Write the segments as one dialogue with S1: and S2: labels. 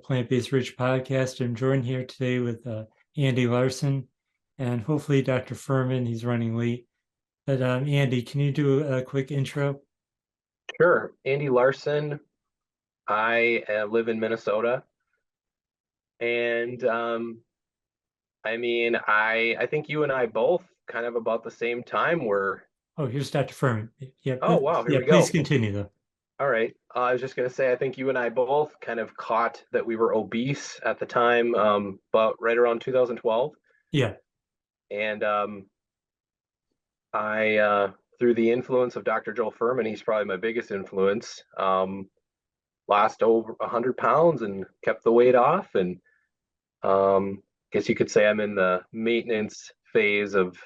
S1: Plant-Based Rich podcast. I'm joined here today with Andy Larson and hopefully Dr. Fuhrman. He's running late. But Andy, can you do a quick intro?
S2: Sure. Andy Larson. I live in Minnesota. And I think you and I both kind of about the same time were.
S1: Oh, here's Dr. Fuhrman. Yeah.
S2: Oh, wow. Here we go.
S1: Please continue, though.
S2: All right. I was just going to say, I think you and I both kind of caught that we were obese at the time, but right around 2012.
S1: Yeah.
S2: And through the influence of Dr. Joel Fuhrman, he's probably my biggest influence, lost over 100 pounds and kept the weight off. And guess you could say I'm in the maintenance phase of,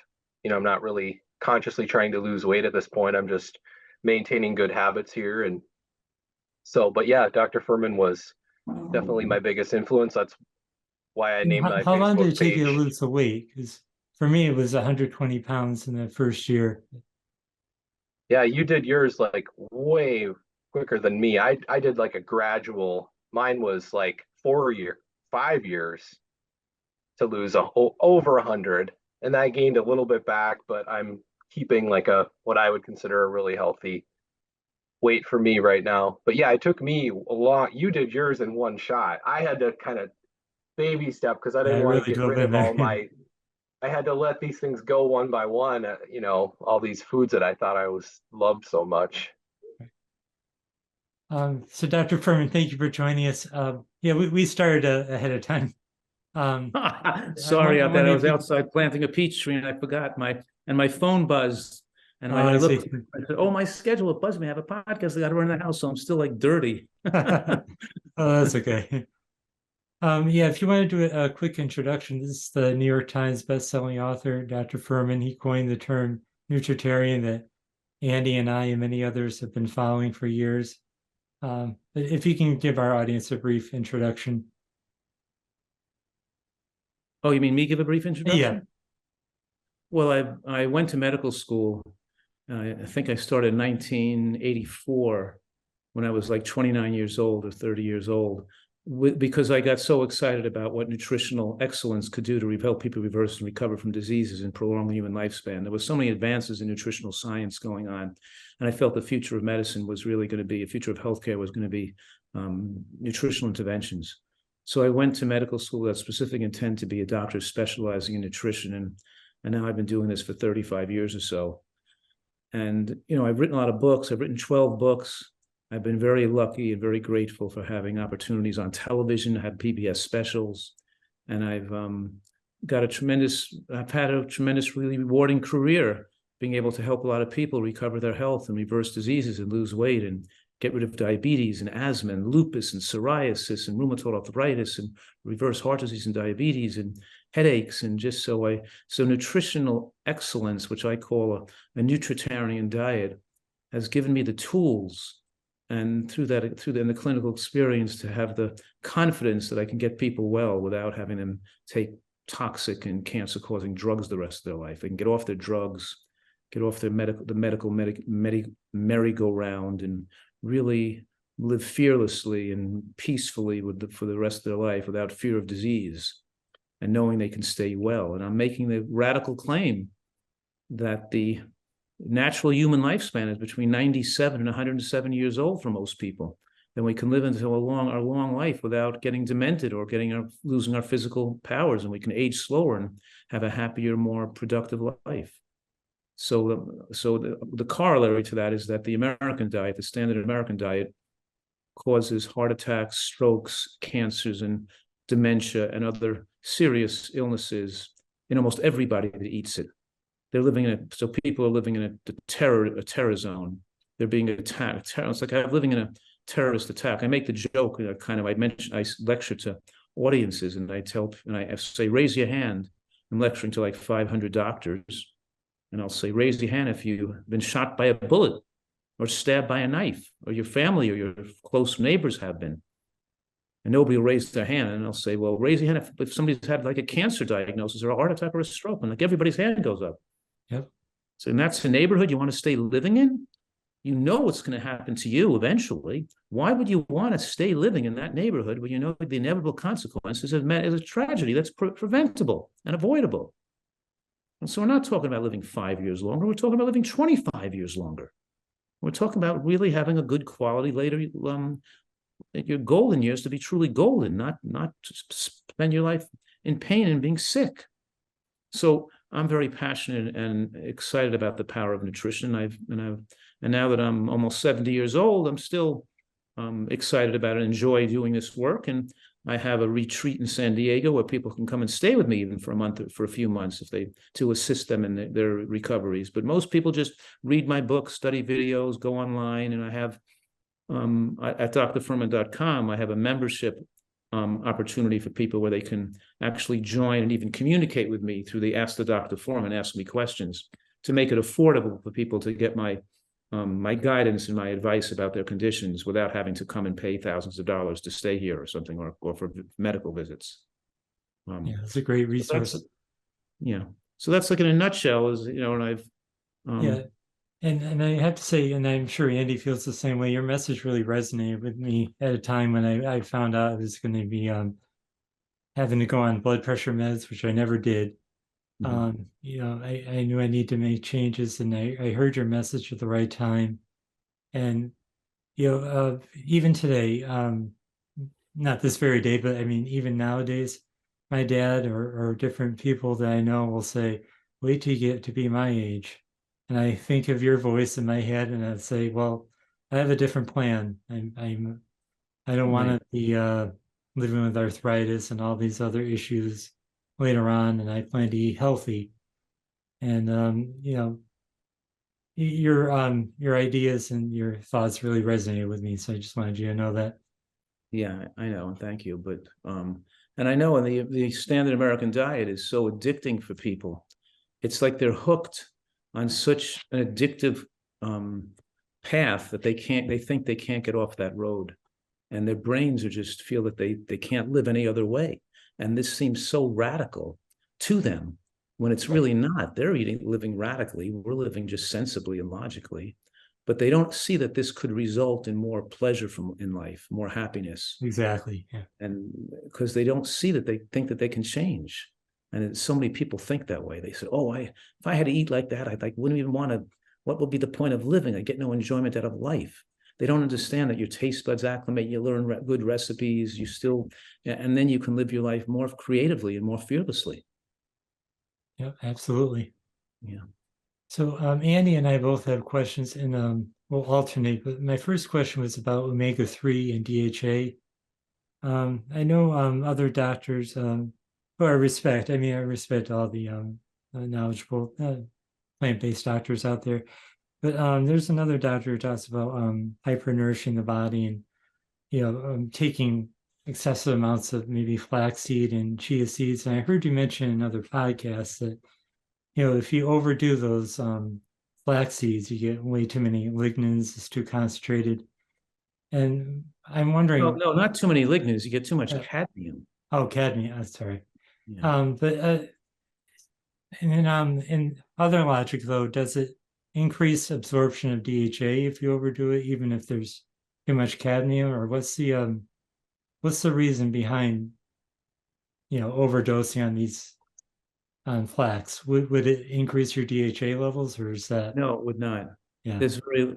S2: I'm not really consciously trying to lose weight at this point. I'm just maintaining good habits here. And so, but yeah, Dr. Fuhrman was definitely my biggest influence. That's why I named my
S1: How long
S2: Facebook
S1: did it take you to
S2: page.
S1: lose the weight? Because for me, it was 120 pounds in the first year.
S2: Yeah, you did yours like way quicker than me. I did like a gradual. Mine was like 5 years to lose over 100, and I gained a little bit back, but I'm keeping like what I would consider a really healthy weight for me right now. But yeah, it took me a long. You did yours in one shot. I had to kind of baby step because I didn't want to get rid of all my. I had to let these things go one by one. All these foods that I thought I loved so much.
S1: So Dr. Fuhrman, thank you for joining us. We started ahead of time.
S3: Sorry, I was outside planting a peach tree and I forgot my phone buzzed. And I looked, I said, oh, my schedule, it buzzed me. I have a podcast. I got to run in the house, so I'm still like dirty.
S1: Oh, that's okay. If you want to do a quick introduction, this is the New York Times bestselling author, Dr. Fuhrman. He coined the term Nutritarian that Andy and I and many others have been following for years. But if you can give our audience a brief introduction.
S3: Oh, you mean me give a brief introduction?
S1: Yeah.
S3: Well, I went to medical school. I think I started in 1984 when I was like 29 years old or 30 years old, because I got so excited about what nutritional excellence could do to help people reverse and recover from diseases and prolong the human lifespan. There was so many advances in nutritional science going on, and I felt the future of medicine was really going to be, the future of healthcare was going to be nutritional interventions. So I went to medical school with that specific intent to be a doctor specializing in nutrition, and now I've been doing this for 35 years or so. And, I've written a lot of books. I've written 12 books. I've been very lucky and very grateful for having opportunities on television, had PBS specials, and I've had a tremendous, really rewarding career being able to help a lot of people recover their health and reverse diseases and lose weight and get rid of diabetes and asthma and lupus and psoriasis and rheumatoid arthritis and reverse heart disease and diabetes and headaches. And just so nutritional excellence, which I call a Nutritarian diet, has given me the tools and through the clinical experience to have the confidence that I can get people well without having them take toxic and cancer-causing drugs the rest of their life. They can get off their drugs, get off their medical merry-go-round, and really live fearlessly and peacefully for the rest of their life without fear of disease and knowing they can stay well. And I'm making the radical claim that the natural human lifespan is between 97 and 107 years old for most people. Then we can live into our long life without getting demented or losing our physical powers, and we can age slower and have a happier, more productive life. So the corollary to that is that the American diet, the standard American diet, causes heart attacks, strokes, cancers, and dementia and other serious illnesses in almost everybody that eats it. So people are living in a terror zone. They're being attacked. It's like I'm living in a terrorist attack. I make the joke, I lecture to audiences and I say, raise your hand. I'm lecturing to like 500 doctors. And I'll say, raise your hand if you've been shot by a bullet or stabbed by a knife, or your family or your close neighbors have been. And nobody will raise their hand. And I'll say, well, raise your hand if somebody's had like a cancer diagnosis or a heart attack or a stroke. And like everybody's hand goes up.
S1: Yep.
S3: So that's the neighborhood you want to stay living in? You know what's going to happen to you eventually. Why would you want to stay living in that neighborhood when you know the inevitable consequences of a tragedy that's preventable and avoidable? And so we're not talking about living 5 years longer. We're talking about living 25 years longer. We're talking about really having a good quality later, your golden years to be truly golden, not spend your life in pain and being sick. So I'm very passionate and excited about the power of nutrition. And now that I'm almost 70 years old, I'm still excited about it, enjoy doing this work. And I have a retreat in San Diego where people can come and stay with me even for a month or for a few months to assist them in their recoveries. But most people just read my book, study videos, go online, and I have at drfuhrman.com, I have a membership opportunity for people where they can actually join and even communicate with me through the Ask the Dr. forum and ask me questions to make it affordable for people to get my guidance and my advice about their conditions without having to come and pay thousands of dollars to stay here or something, or for medical visits.
S1: Yeah, it's a great resource.
S3: So that's like in a nutshell, and I've
S1: yeah. And I have to say, and I'm sure Andy feels the same way, your message really resonated with me at a time when I found out I was going to be having to go on blood pressure meds, which I never did. Mm-hmm. I knew I need to make changes, and I heard your message at the right time. And, even today, not this very day, but I mean, even nowadays, my dad or different people that I know will say, wait till you get to be my age. And I think of your voice in my head, and I'd say, well, I have a different plan. I don't want to be living with arthritis and all these other issues later on, and I plan to eat healthy. And your ideas and your thoughts really resonated with me, so I just wanted you to know that.
S3: Yeah, I know, and thank you. But and I know, the standard American diet is so addicting for people. It's like they're hooked on such an addictive path that they think they can't get off that road, and their brains are just feel that they can't live any other way. And this seems so radical to them when it's really not. They're living radically. We're living just sensibly and logically, but they don't see that this could result in more pleasure in life, more happiness.
S1: Exactly. Yeah.
S3: And because they don't see that, they think that they can change. And so many people think that way. They say, oh, if I had to eat like that, I wouldn't even want to, what would be the point of living? I get no enjoyment out of life. They don't understand that your taste buds acclimate, you learn good recipes, and then you can live your life more creatively and more fearlessly.
S1: Yeah, absolutely.
S3: Yeah.
S1: So Andy and I both have questions, and we'll alternate. But my first question was about omega-3 and DHA. I know other doctors who I respect. I mean, I respect all the knowledgeable plant-based doctors out there. But there's another doctor who talks about hypernourishing the body and, taking excessive amounts of maybe flaxseed and chia seeds. And I heard you mention in other podcasts that, if you overdo those flax seeds, you get way too many lignans, it's too concentrated. And I'm wondering.
S3: No, not too many lignans. You get too much cadmium.
S1: Oh, cadmium. I'm sorry. Yeah. And then in other logic, though, does it increase absorption of DHA if you overdo it, even if there's too much cadmium? Or what's the reason behind overdosing on these on flax? Would it increase your DHA levels, or is that?
S3: No, it would not.
S1: Yeah.
S3: There's really,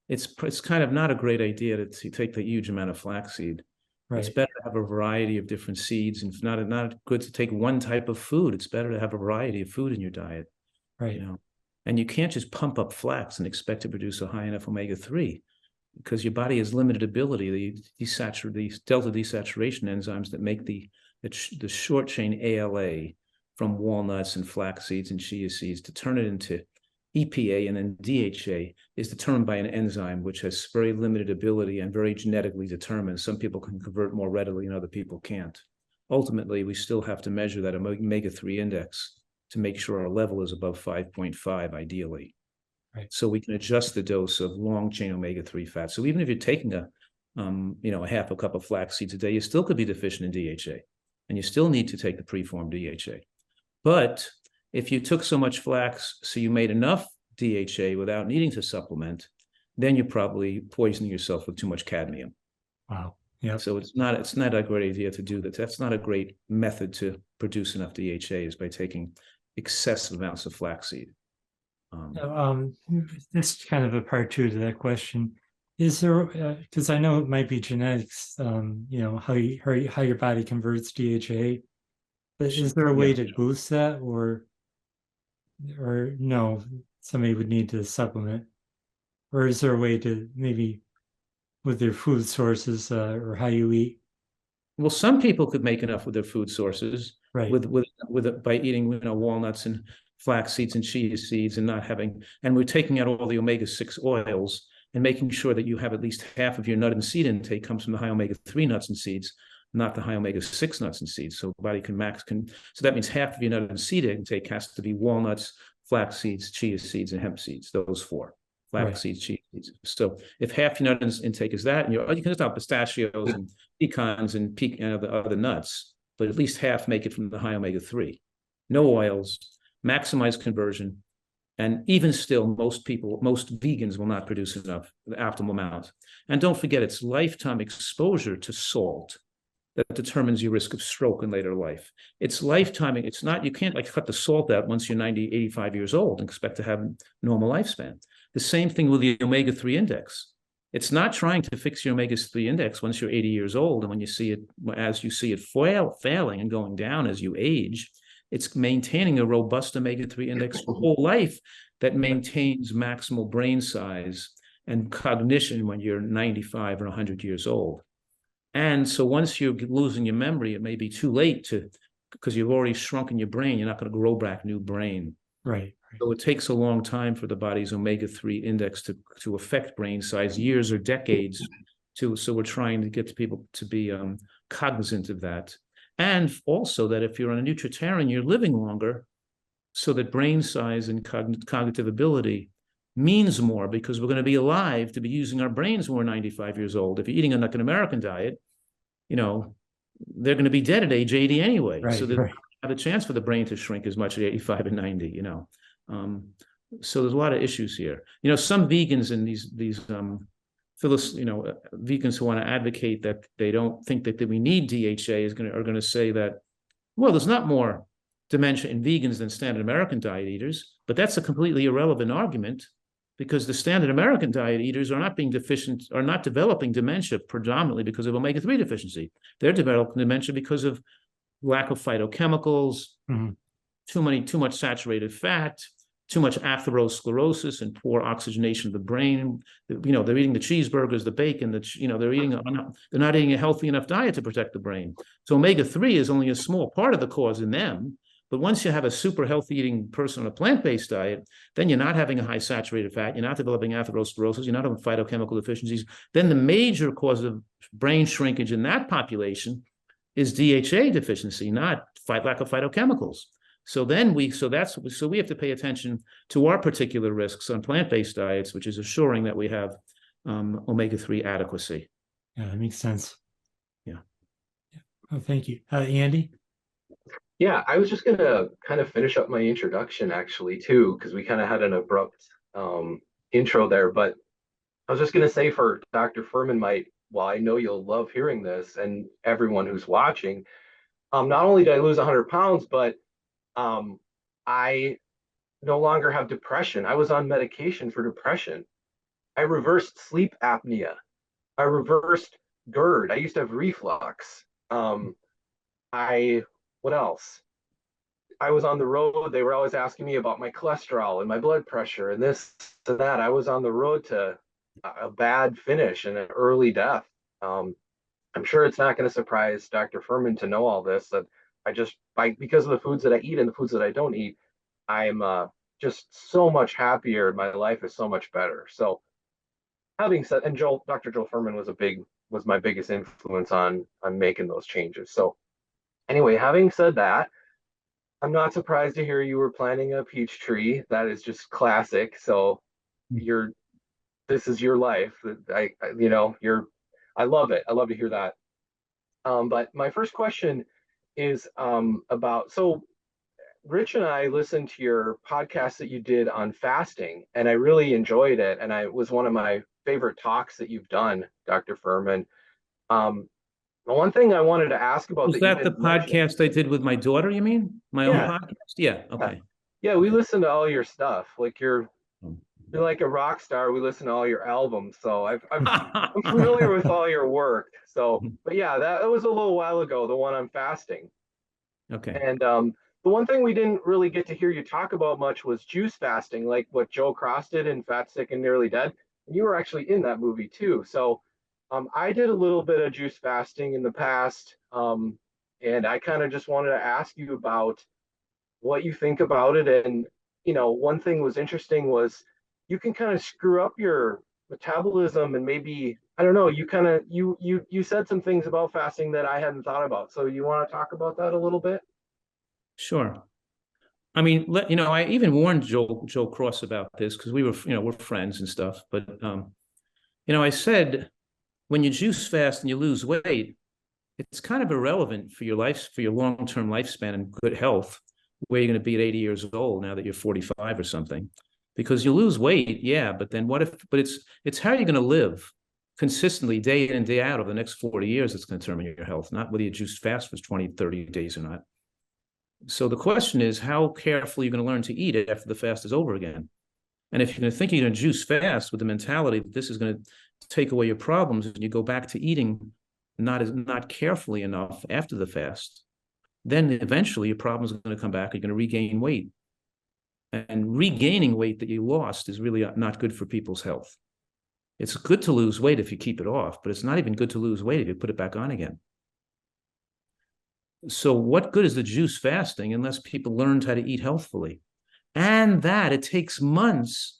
S3: it's kind of not a great idea to take the huge amount of flaxseed. Right. It's better to have a variety of different seeds, and it's not good to take one type of food. It's better to have a variety of food in your diet.
S1: Right.
S3: And you can't just pump up flax and expect to produce a high enough omega-3, because your body has limited ability. These delta desaturation enzymes that make the short chain ALA from walnuts and flax seeds and chia seeds to turn it into EPA and then DHA is determined by an enzyme which has very limited ability and very genetically determined. Some people can convert more readily and other people can't. Ultimately, we still have to measure that omega-3 index to make sure our level is above 5.5 ideally. Right. So we can adjust the dose of long chain omega-3 fats. So even if you're taking a half a cup of flax seeds a day, you still could be deficient in DHA, and you still need to take the preformed DHA. But if you took so much flax, so you made enough DHA without needing to supplement, then you're probably poisoning yourself with too much cadmium.
S1: Wow. Yeah.
S3: So it's not a great idea to do that. That's not a great method to produce enough DHA, is by taking excessive amounts of flaxseed.
S1: This is kind of a part two to that question. Is there, because I know it might be genetics, how your body converts DHA, but is there a way to boost that, or no, somebody would need to supplement, or is there a way to maybe with their food sources or how you eat?
S3: Well, some people could make enough with their food sources,
S1: right,
S3: by eating walnuts and flax seeds and chia seeds, and not having, and we're taking out all the omega-6 oils and making sure that you have at least half of your nut and seed intake comes from the high omega-3 nuts and seeds, not the high omega-6 nuts and seeds. So the body so that means half of your nut and seed intake has to be walnuts, flax seeds, chia seeds, and hemp seeds, those four. Flax seeds, chia seeds. So if half your nut intake is that, and you can just have pistachios and pecans and the other nuts, but at least half make it from the high omega-3. No oils, maximize conversion. And even still, most vegans will not produce enough, the optimal amount. And don't forget, it's lifetime exposure to salt that determines your risk of stroke in later life. It's lifetime. It's not, you can't cut the salt out once you're 90, 85 years old and expect to have a normal lifespan. The same thing with the omega-3 index. It's not trying to fix your omega-3 index once you're 80 years old, and when you see it failing and going down as you age. It's maintaining a robust omega-3 index your whole life that maintains maximal brain size and cognition when you're 95 or 100 years old. And so once you're losing your memory, it may be too late because you've already shrunken your brain. You're not going to grow back new brain.
S1: Right.
S3: So it takes a long time for the body's omega-3 index to affect brain size, years or decades. So we're trying to get people to be cognizant of that. And also that if you're on a Nutritarian, you're living longer, so that brain size and cognitive ability means more, because we're going to be alive to be using our brains when we're 95 years old. If you're eating like an American diet, they're going to be dead at age 80 anyway.
S1: Right,
S3: so they have a chance for the brain to shrink as much at 85 and 90, So there's a lot of issues here. Some vegans and these vegans who want to advocate that they don't think that we need DHA are going to say that, well, there's not more dementia in vegans than standard American diet eaters, but that's a completely irrelevant argument, because the standard American diet eaters are not developing dementia predominantly because of omega-3 deficiency. They're developing dementia because of lack of phytochemicals, too much saturated fat, too much atherosclerosis and poor oxygenation of the brain. They're eating the cheeseburgers, the bacon, they're not eating a healthy enough diet to protect the brain. So omega-3 is only a small part of the cause in them. But once you have a super healthy eating person on a plant-based diet, then you're not having a high saturated fat, you're not developing atherosclerosis, you're not having phytochemical deficiencies. Then the major cause of brain shrinkage in that population is DHA deficiency, not lack of phytochemicals. So we have to pay attention to our particular risks on plant-based diets, which is assuring that we have omega-3 adequacy.
S1: Yeah, that makes sense.
S3: Yeah.
S1: Oh, thank you. Andy?
S2: Yeah, I was just going to kind of finish up my introduction actually too, because we kind of had an abrupt intro there. But I was just going to say, for Dr. Fuhrman, well, I know you'll love hearing this, and everyone who's watching, not only did I lose 100 pounds, but I no longer have depression. I was on medication for depression. I reversed sleep apnea. I reversed GERD. I used to have reflux. What else? I was on the road. They were always asking me about my cholesterol and my blood pressure and this and that. I was on the road to a bad finish and an early death. I'm sure it's not going to surprise Dr. Fuhrman to know all this, that because of the foods that I eat and the foods that I don't eat, I'm just so much happier. My life is so much better. So having said, and Dr. Joel Fuhrman was my biggest influence on making those changes. So anyway, having said that, I'm not surprised to hear you were planting a peach tree. That is just classic. So this is your life. I love it. I love to hear that. But my first question is about, so Rich and I listened to your podcast that you did on fasting, and I really enjoyed it. And it was one of my favorite talks that you've done, Dr. Fuhrman. Um, the one thing I wanted to ask about
S3: Was
S2: that you
S3: that the
S2: didn't mention,
S3: podcast I did with my daughter, you mean? My own
S2: yeah,
S3: podcast? Yeah,
S2: yeah,
S3: okay.
S2: yeah, we
S3: Okay.
S2: listen to all your stuff. Like you're like a rock star. We listen to all your albums, so I'm familiar with all your work. So, but yeah, that was a little while ago, the one on fasting.
S3: Okay.
S2: And the one thing we didn't really get to hear you talk about much was juice fasting, like what Joe Cross did in Fat, Sick, and Nearly Dead. And you were actually in that movie too. So I did a little bit of juice fasting in the past. And I kind of just wanted to ask you about what you think about it. And, one thing was interesting was you can kind of screw up your metabolism and maybe, I don't know, you kind of, you said some things about fasting that I hadn't thought about. So you want to talk about that a little bit?
S3: Sure. I mean, I even warned Joe Cross about this because we're friends and stuff. But I said when you juice fast and you lose weight, it's kind of irrelevant for your long-term lifespan and good health, where you're going to be at 80 years old now that you're 45 or something, because you lose weight, yeah, but then what if? But it's how you're going to live consistently day in and day out over the next 40 years that's going to determine your health, not whether you juice fast for 20, 30 days or not. So the question is, how carefully you're going to learn to eat it after the fast is over again. And if you're going to think you're going to juice fast with the mentality that this is going to take away your problems, and you go back to eating not carefully enough after the fast, then eventually your problems are going to come back. You're going to regain weight. And regaining weight that you lost is really not good for people's health. It's good to lose weight if you keep it off, but it's not even good to lose weight if you put it back on again. So what good is the juice fasting unless people learned how to eat healthfully? And that it takes months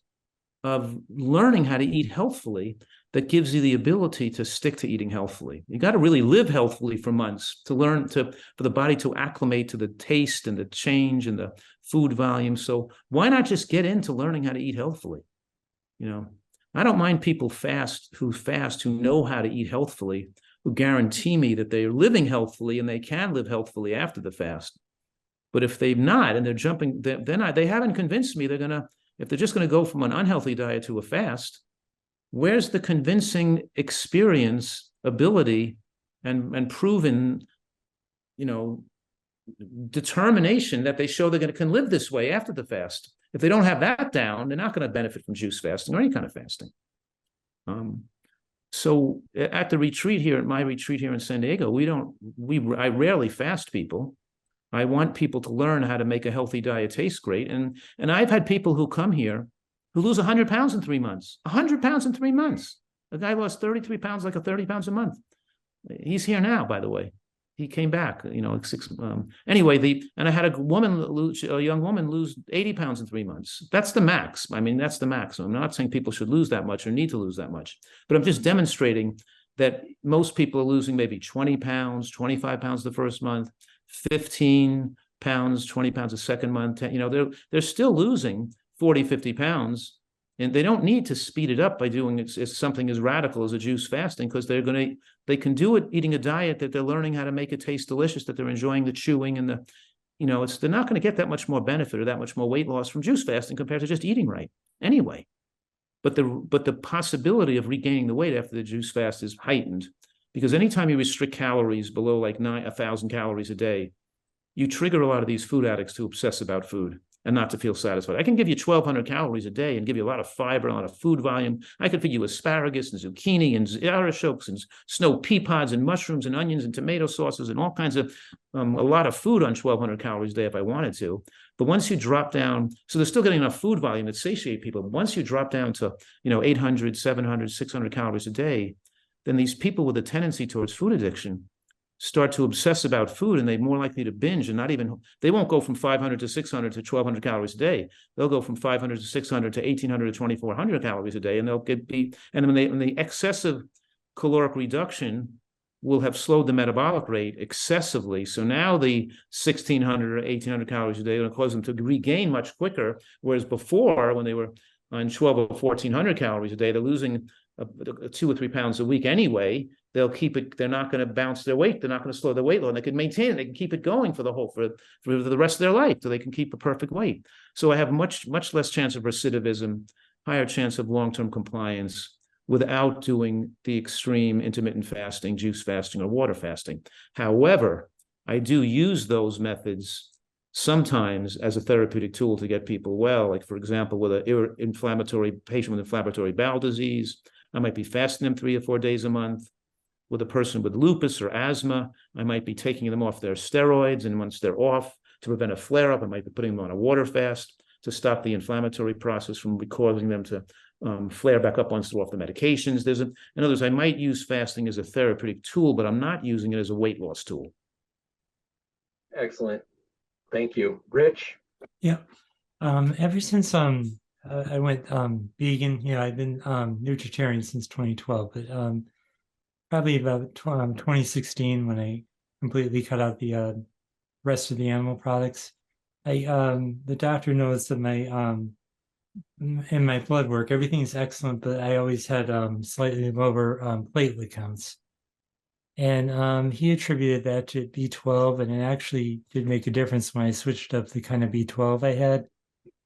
S3: of learning how to eat healthfully that gives you the ability to stick to eating healthfully. You got to really live healthfully for months to learn for the body to acclimate to the taste and the change and the food volume. So why not just get into learning how to eat healthfully? I don't mind people who know how to eat healthfully, who guarantee me that they're living healthfully and they can live healthfully after the fast. But if they've not and they're jumping, they haven't convinced me if they're just going to go from an unhealthy diet to a fast, where's the convincing experience, ability, and proven, determination that they show can live this way after the fast? If they don't have that down, they're not going to benefit from juice fasting or any kind of fasting. So at my retreat here in San Diego, I rarely fast people. I want people to learn how to make a healthy diet taste great. And I've had people who come here who lose 100 pounds in 3 months. 100 pounds in 3 months. A guy lost 33 pounds, like 30 pounds a month. He's here now, by the way. He came back, anyway, and I had a young woman lose 80 pounds in 3 months. That's the max. I mean, that's the max. I'm not saying people should lose that much or need to lose that much, but I'm just demonstrating that most people are losing maybe 20 pounds, 25 pounds the first month, 15 pounds, 20 pounds the second month. They're still losing 40, 50 pounds. And they don't need to speed it up by doing something as radical as a juice fasting, because they can do it eating a diet that they're learning how to make it taste delicious, that they're enjoying the chewing and they're not going to get that much more benefit or that much more weight loss from juice fasting compared to just eating right anyway. But the possibility of regaining the weight after the juice fast is heightened, because anytime you restrict calories below like 1,000 calories a day, you trigger a lot of these food addicts to obsess about food and not to feel satisfied. I can give you 1,200 calories a day and give you a lot of fiber, a lot of food volume. I could feed you asparagus and zucchini and artichokes and snow pea pods and mushrooms and onions and tomato sauces and all kinds of, a lot of food on 1,200 calories a day if I wanted to. But once you drop down, so they're still getting enough food volume to satiate people. But once you drop down to, 800, 700, 600 calories a day, then these people with a tendency towards food addiction start to obsess about food, and they're more likely to binge, and they won't go from 500 to 600 to 1,200 calories a day. They'll go from 500 to 600 to 1,800 to 2,400 calories a day, and when the excessive caloric reduction will have slowed the metabolic rate excessively. So now the 1,600 or 1,800 calories a day are going to cause them to regain much quicker, whereas before, when they were on 1,200 or 1,400 calories a day, they're losing 2 or 3 pounds a week anyway, they'll keep it. They're not going to bounce their weight. They're not going to slow their weight low. And they can maintain it. They can keep it going for the rest of their life, so they can keep a perfect weight. So I have much less chance of recidivism, higher chance of long-term compliance without doing the extreme intermittent fasting, juice fasting, or water fasting. However, I do use those methods sometimes as a therapeutic tool to get people well. Like, for example, with an inflammatory patient with inflammatory bowel disease, I might be fasting them 3 or 4 days a month. With a person with lupus or asthma, I might be taking them off their steroids, and once they're off, to prevent a flare-up, I might be putting them on a water fast to stop the inflammatory process from causing them to flare back up once they're off the medications. In other words, I might use fasting as a therapeutic tool, but I'm not using it as a weight loss tool.
S2: Excellent. Thank you. Rich?
S1: Yeah. Ever since I went vegan, I've been nutritarian since 2012, but probably about 2016 when I completely cut out the rest of the animal products. The doctor knows that in my blood work, everything's excellent, but I always had slightly lower platelet counts. And he attributed that to B12, and it actually did make a difference when I switched up the kind of B12 I had.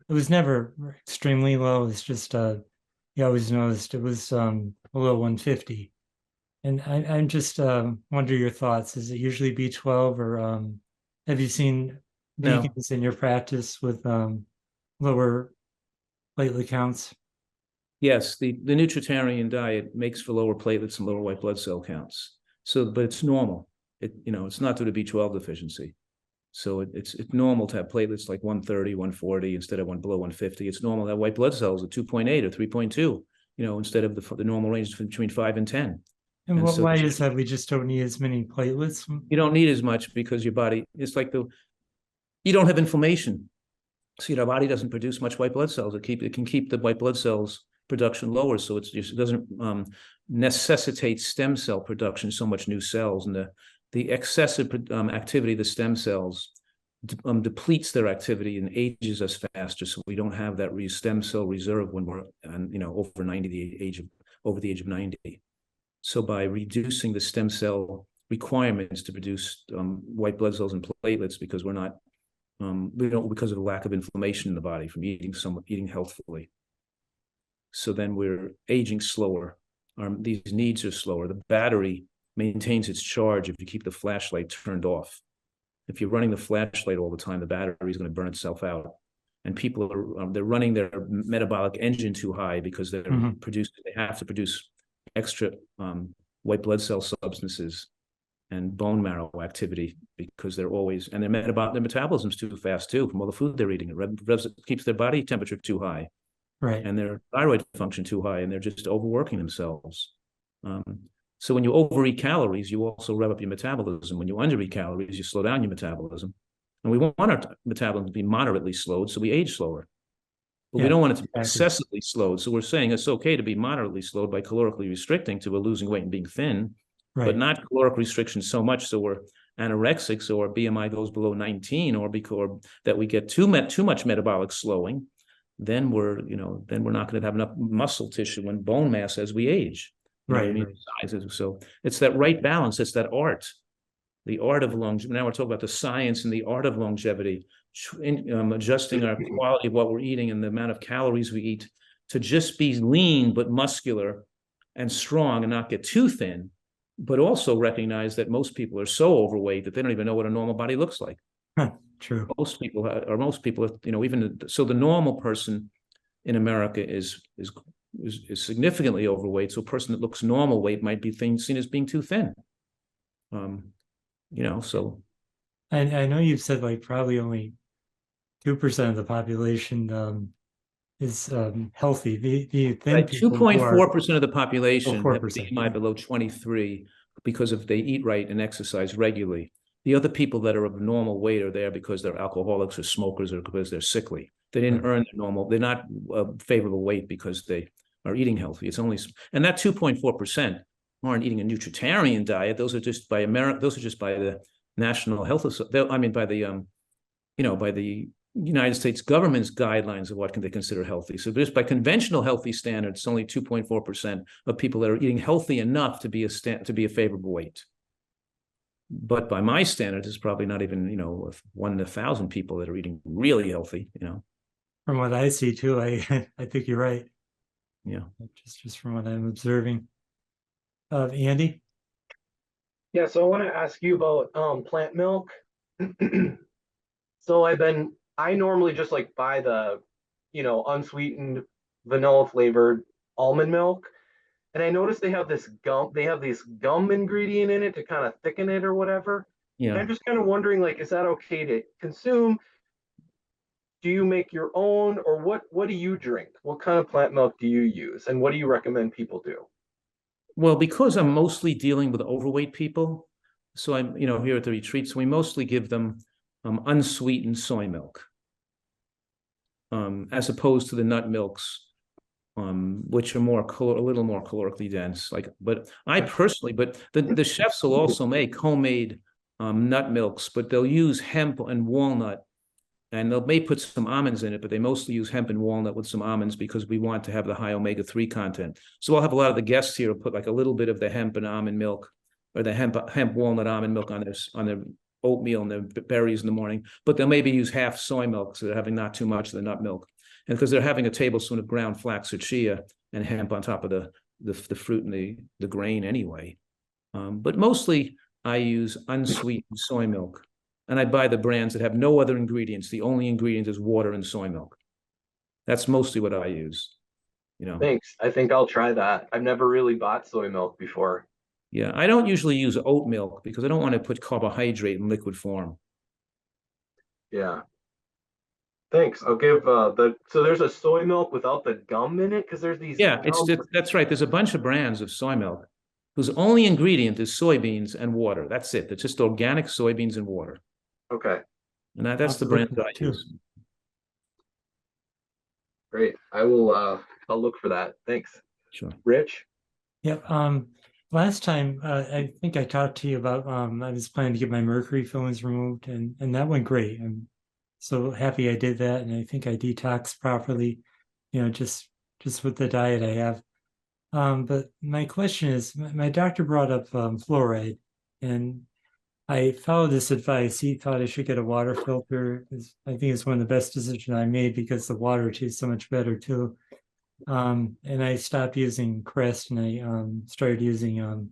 S1: It was never extremely low. It's just he always noticed it was below 150. And I'm just wonder your thoughts. Is it usually B12, or have you seen vegans in your practice with lower platelet counts?
S3: Yes, the nutritarian diet makes for lower platelets and lower white blood cell counts. So, but it's normal. It's not due to B12 deficiency. So it's normal to have platelets like 130, 140 instead of below 150. It's normal to have white blood cells at 2.8 or 3.2, instead of the normal range between 5 and 10.
S1: And why is that? We just don't need as many platelets?
S3: You don't need as much because your body, it's like you don't have inflammation. So your body doesn't produce much white blood cells. It can keep the white blood cells production lower, so it doesn't necessitate stem cell production, so much new cells. And the excessive activity of the stem cells depletes their activity and ages us faster, so we don't have that stem cell reserve when we're over the age of 90. So by reducing the stem cell requirements to produce white blood cells and platelets, because because of the lack of inflammation in the body from eating healthfully. So then we're aging slower. These needs are slower. The battery maintains its charge if you keep the flashlight turned off. If you're running the flashlight all the time, the battery is going to burn itself out. And people they're running their metabolic engine too high because they have to produce extra white blood cell substances and bone marrow activity because their metabolism's too fast too from all the food they're eating. It keeps their body temperature too high.
S1: Right.
S3: And their thyroid function too high, and they're just overworking themselves. So when you overeat calories, you also rev up your metabolism. When you undereat calories, you slow down your metabolism. And we want our metabolism to be moderately slowed, so we age slower. But we don't want it to be excessively slowed. So we're saying it's okay to be moderately slowed by calorically restricting to losing weight and being thin, but not caloric restriction so much so we're anorexic, so our BMI goes below 19, or because that we get too much metabolic slowing. Then we're not going to have enough muscle tissue and bone mass as we age. So it's that right balance. It's that art, the art of longevity. Now we're talking about the science and the art of longevity, adjusting our quality of what we're eating and the amount of calories we eat to just be lean but muscular and strong and not get too thin, but also recognize that most people are so overweight that they don't even know what a normal body looks like.
S1: True.
S3: Most people, so the normal person in America is significantly overweight. So a person that looks normal weight might be seen as being too thin. So.
S1: I know you've said like probably only 2% of the population is healthy. The thin people
S3: 2.4% of the population have
S1: 4%.
S3: BMI below 23 because if they eat right and exercise regularly. The other people that are of normal weight are there because they're alcoholics or smokers or because they're sickly. They didn't earn their normal. They're not favorable weight because they are eating healthy. It's only, and that 2.4% aren't eating a nutritarian diet. Those are just by the National Health. By the United States government's guidelines of what can they consider healthy. So just by conventional healthy standards, it's only 2.4% of people that are eating healthy enough to be a favorable weight. But by my standards, it's probably not even, 1 in 1,000 people that are eating really healthy,
S1: From what I see too, I think you're right.
S3: Yeah.
S1: Just from what I'm observing. Andy?
S2: Yeah, so I want to ask you about plant milk. So I normally just like buy the, unsweetened vanilla flavored almond milk. And I noticed they have this gum ingredient in it to kind of thicken it or whatever. And
S3: Yeah.
S2: I'm just kind of wondering, like, is that okay to consume? Do you make your own, or what do you drink? What kind of plant milk do you use? And what do you recommend people do?
S3: Well, because I'm mostly dealing with overweight people, so I'm, here at the retreat, so we mostly give them unsweetened soy milk, as opposed to the nut milks, which are a little more calorically dense. But the chefs will also make homemade nut milks, but they'll use hemp and walnut, and they may put some almonds in it, but they mostly use hemp and walnut with some almonds because we want to have the high omega-3 content. So I'll have a lot of the guests here put like a little bit of the hemp and almond milk, or the hemp walnut almond milk on their oatmeal and their berries in the morning, but they'll maybe use half soy milk, so they're having not too much of the nut milk. And because they're having a tablespoon of ground flax or chia and hemp on top of the fruit and the grain anyway. But mostly I use unsweetened soy milk. And I buy the brands that have no other ingredients. The only ingredient is water and soy milk. That's mostly what I use.
S2: Thanks. I think I'll try that. I've never really bought soy milk before.
S3: Yeah, I don't usually use oat milk because I don't want to put carbohydrate in liquid form.
S2: Yeah. Thanks. I'll give so there's a soy milk without the gum in it, because there's these
S3: Yeah, that's right. There's a bunch of brands of soy milk whose only ingredient is soybeans and water. That's it. It's just organic soybeans and water.
S2: Okay.
S3: And that's the brand that I use.
S2: Great. I'll look for that. Thanks.
S3: Sure.
S2: Rich?
S1: Yep. Last time I think I talked to you about I was planning to get my mercury fillings removed, and that went great. I'm so happy I did that, and I think I detoxed properly, just with the diet I have. But my question is, my doctor brought up fluoride, and I followed this advice. He thought I should get a water filter. I think it's one of the best decisions I made because the water tastes so much better too. And I stopped using Crest, and I started using a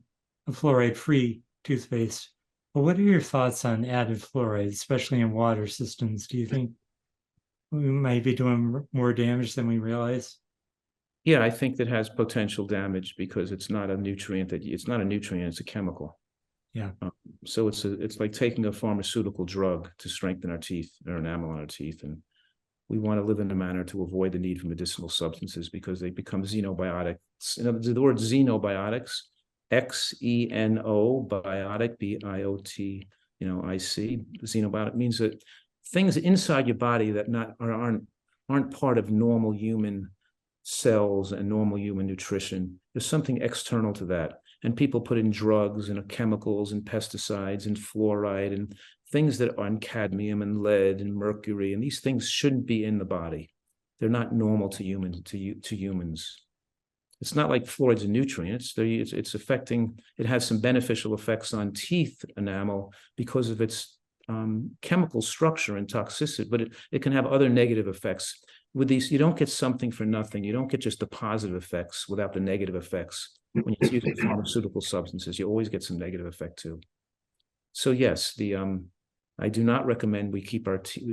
S1: fluoride-free toothpaste. But what are your thoughts on added fluoride, especially in water systems? Do you think we might be doing more damage than we realize?
S3: Yeah, I think that has potential damage because it's not a nutrient, it's a chemical.
S1: Yeah.
S3: So it's like taking a pharmaceutical drug to strengthen our teeth or enamel on our teeth. And we want to live in a manner to avoid the need for medicinal substances because they become xenobiotic. The word xenobiotics, Xeno biotic, BIOT, IC, xenobiotic means that things inside your body that aren't part of normal human cells and normal human nutrition. There's something external to that. And people put in drugs and chemicals and pesticides and fluoride and things that are in cadmium and lead and mercury. And these things shouldn't be in the body. They're not normal to humans. It's not like fluoride's a nutrient. It's affecting, it has some beneficial effects on teeth enamel because of its chemical structure and toxicity, but it can have other negative effects. With these, you don't get something for nothing. You don't get just the positive effects without the negative effects. When you're using pharmaceutical substances, you always get some negative effect too. So yes, I do not recommend we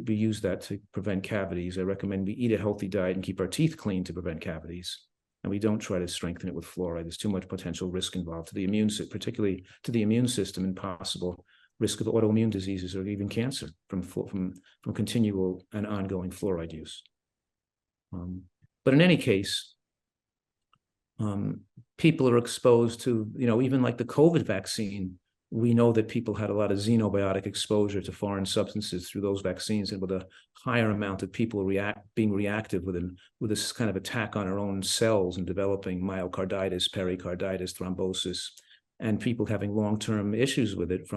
S3: use that to prevent cavities. I recommend we eat a healthy diet and keep our teeth clean to prevent cavities. And we don't try to strengthen it with fluoride. There's too much potential risk involved to the particularly to the immune system, and possible risk of autoimmune diseases or even cancer from continual and ongoing fluoride use. But in any case, people are exposed to, even like the COVID vaccine. We know that people had a lot of xenobiotic exposure to foreign substances through those vaccines, and with a higher amount of people being reactive with this kind of attack on our own cells and developing myocarditis, pericarditis, thrombosis, and people having long-term issues with it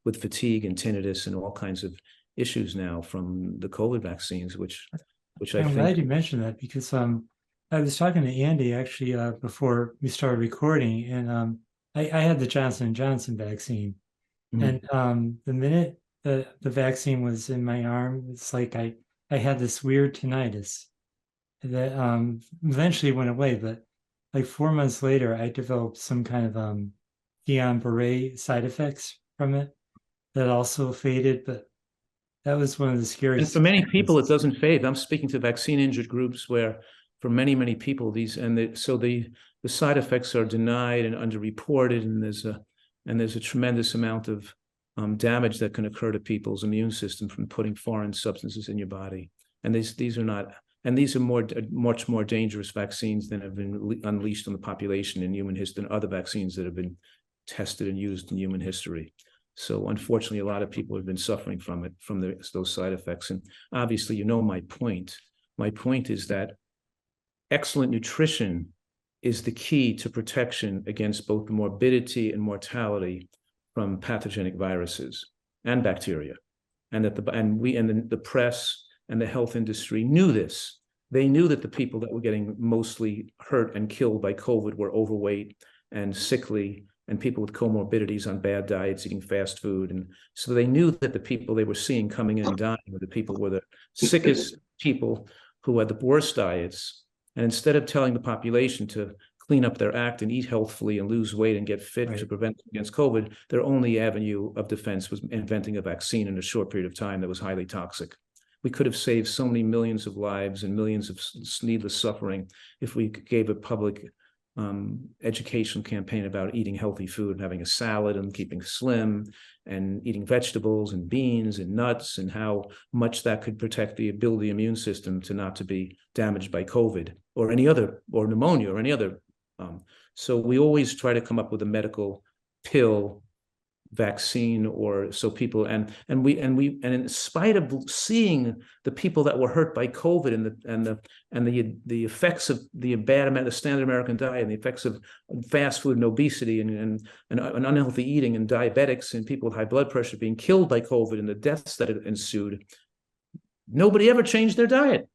S3: with fatigue and tinnitus and all kinds of issues now from the COVID vaccines, which I
S1: I'm
S3: think.
S1: glad you mentioned that because I was talking to Andy actually before we started recording, and I had the Johnson & Johnson vaccine, and the minute the vaccine was in my arm, it's like I had this weird tinnitus that eventually went away, but like 4 months later, I developed some kind of Guillain-Barré side effects from it that also faded, but that was one of the scariest.
S3: And for many people, it doesn't fade. I'm speaking to vaccine injured groups where for many, many people, the side effects are denied and underreported, and there's a tremendous amount of damage that can occur to people's immune system from putting foreign substances in your body. And these are much more dangerous vaccines than have been unleashed on the population in human history than other vaccines that have been tested and used in human history. So unfortunately, a lot of people have been suffering from it, from those side effects. And obviously, you know my point. My point is that excellent nutrition is the key to protection against both morbidity and mortality from pathogenic viruses and bacteria. And the press and the health industry knew this. They knew that the people that were getting mostly hurt and killed by COVID were overweight and sickly, and people with comorbidities on bad diets, eating fast food. And so they knew that the people they were seeing coming in and dying were the sickest people who had the worst diets. And instead of telling the population to clean up their act and eat healthfully and lose weight and get fit to prevent against COVID, their only avenue of defense was inventing a vaccine in a short period of time that was highly toxic. We could have saved so many millions of lives and millions of needless suffering if we gave a public educational campaign about eating healthy food and having a salad and keeping slim and eating vegetables and beans and nuts, and how much that could protect the ability of the immune system to not to be damaged by COVID or pneumonia or any other. So we always try to come up with a medical pill, vaccine, or so people and in spite of seeing the people that were hurt by COVID and the effects of the the standard American diet and the effects of fast food and obesity and unhealthy eating and diabetics and people with high blood pressure being killed by COVID and the deaths that ensued, nobody ever changed their diet.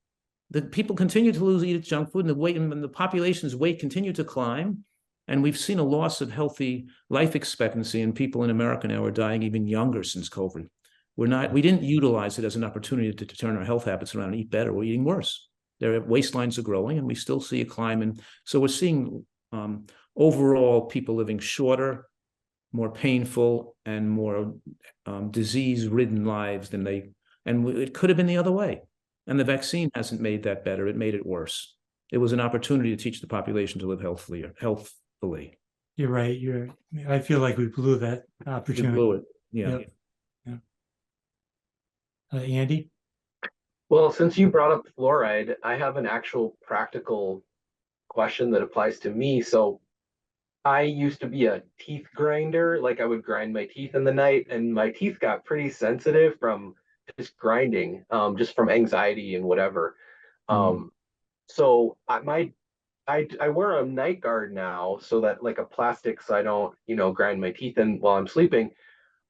S3: The people continue to eat junk food, and the population's weight continued to climb. And we've seen a loss of healthy life expectancy, and people in America now are dying even younger since COVID. We didn't utilize it as an opportunity to turn our health habits around and eat better. We're eating worse. Their waistlines are growing, and we still see a climb. And so we're seeing overall people living shorter, more painful, and more disease-ridden lives than it could have been the other way. And the vaccine hasn't made that better. It made it worse. It was an opportunity to teach the population to live healthfully.
S1: You're right. I feel like we blew that opportunity.
S3: We blew it. Yeah.
S1: Yep. Andy?
S2: Well, since you brought up fluoride, I have an actual practical question that applies to me. So I used to be a teeth grinder. Like I would grind my teeth in the night, and my teeth got pretty sensitive from just grinding, just from anxiety and whatever. So I wear a night guard now, so that like a plastic, so I don't, grind my teeth in while I'm sleeping.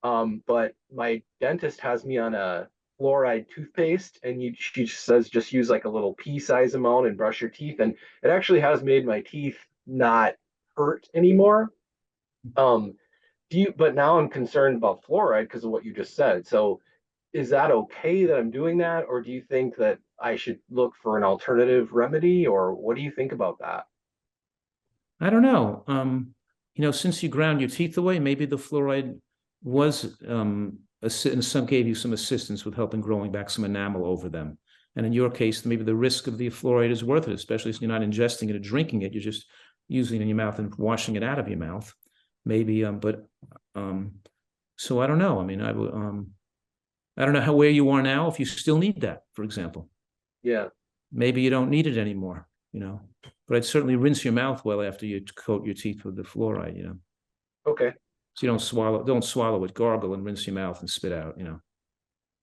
S2: But my dentist has me on a fluoride toothpaste, and she says just use like a little pea size amount and brush your teeth, and it actually has made my teeth not hurt anymore. But now I'm concerned about fluoride because of what you just said. So is that okay that I'm doing that, or do you think that I should look for an alternative remedy, or what do you think about that?
S3: I don't know. Since you ground your teeth away, maybe the fluoride was gave you some assistance with helping growing back some enamel over them. And in your case, maybe the risk of the fluoride is worth it, especially if you're not ingesting it or drinking it. You're just using it in your mouth and washing it out of your mouth. Maybe, so I don't know. I mean, I don't know where you are now, if you still need that, for example.
S2: Yeah.
S3: Maybe you don't need it anymore, but I'd certainly rinse your mouth well after you coat your teeth with the fluoride,
S2: Okay.
S3: So you don't swallow it, gargle and rinse your mouth and spit out,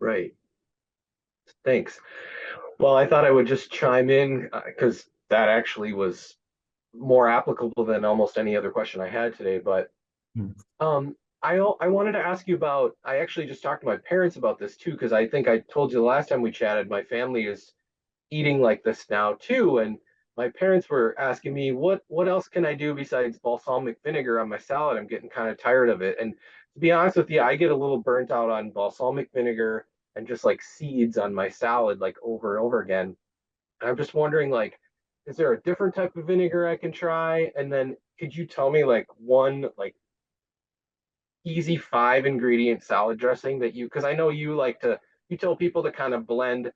S2: Right. Thanks. Well, I thought I would just chime in because that actually was more applicable than almost any other question I had today. But I wanted to ask you about, I actually just talked to my parents about this too, because I think I told you the last time we chatted, my family is eating like this now too. And my parents were asking me, what else can I do besides balsamic vinegar on my salad? I'm getting kind of tired of it. And to be honest with you, I get a little burnt out on balsamic vinegar and just like seeds on my salad like over and over again. And I'm just wondering, like, is there a different type of vinegar I can try? And then could you tell me like one like easy 5 ingredient salad dressing that you, because I know you like to, you tell people to kind of blend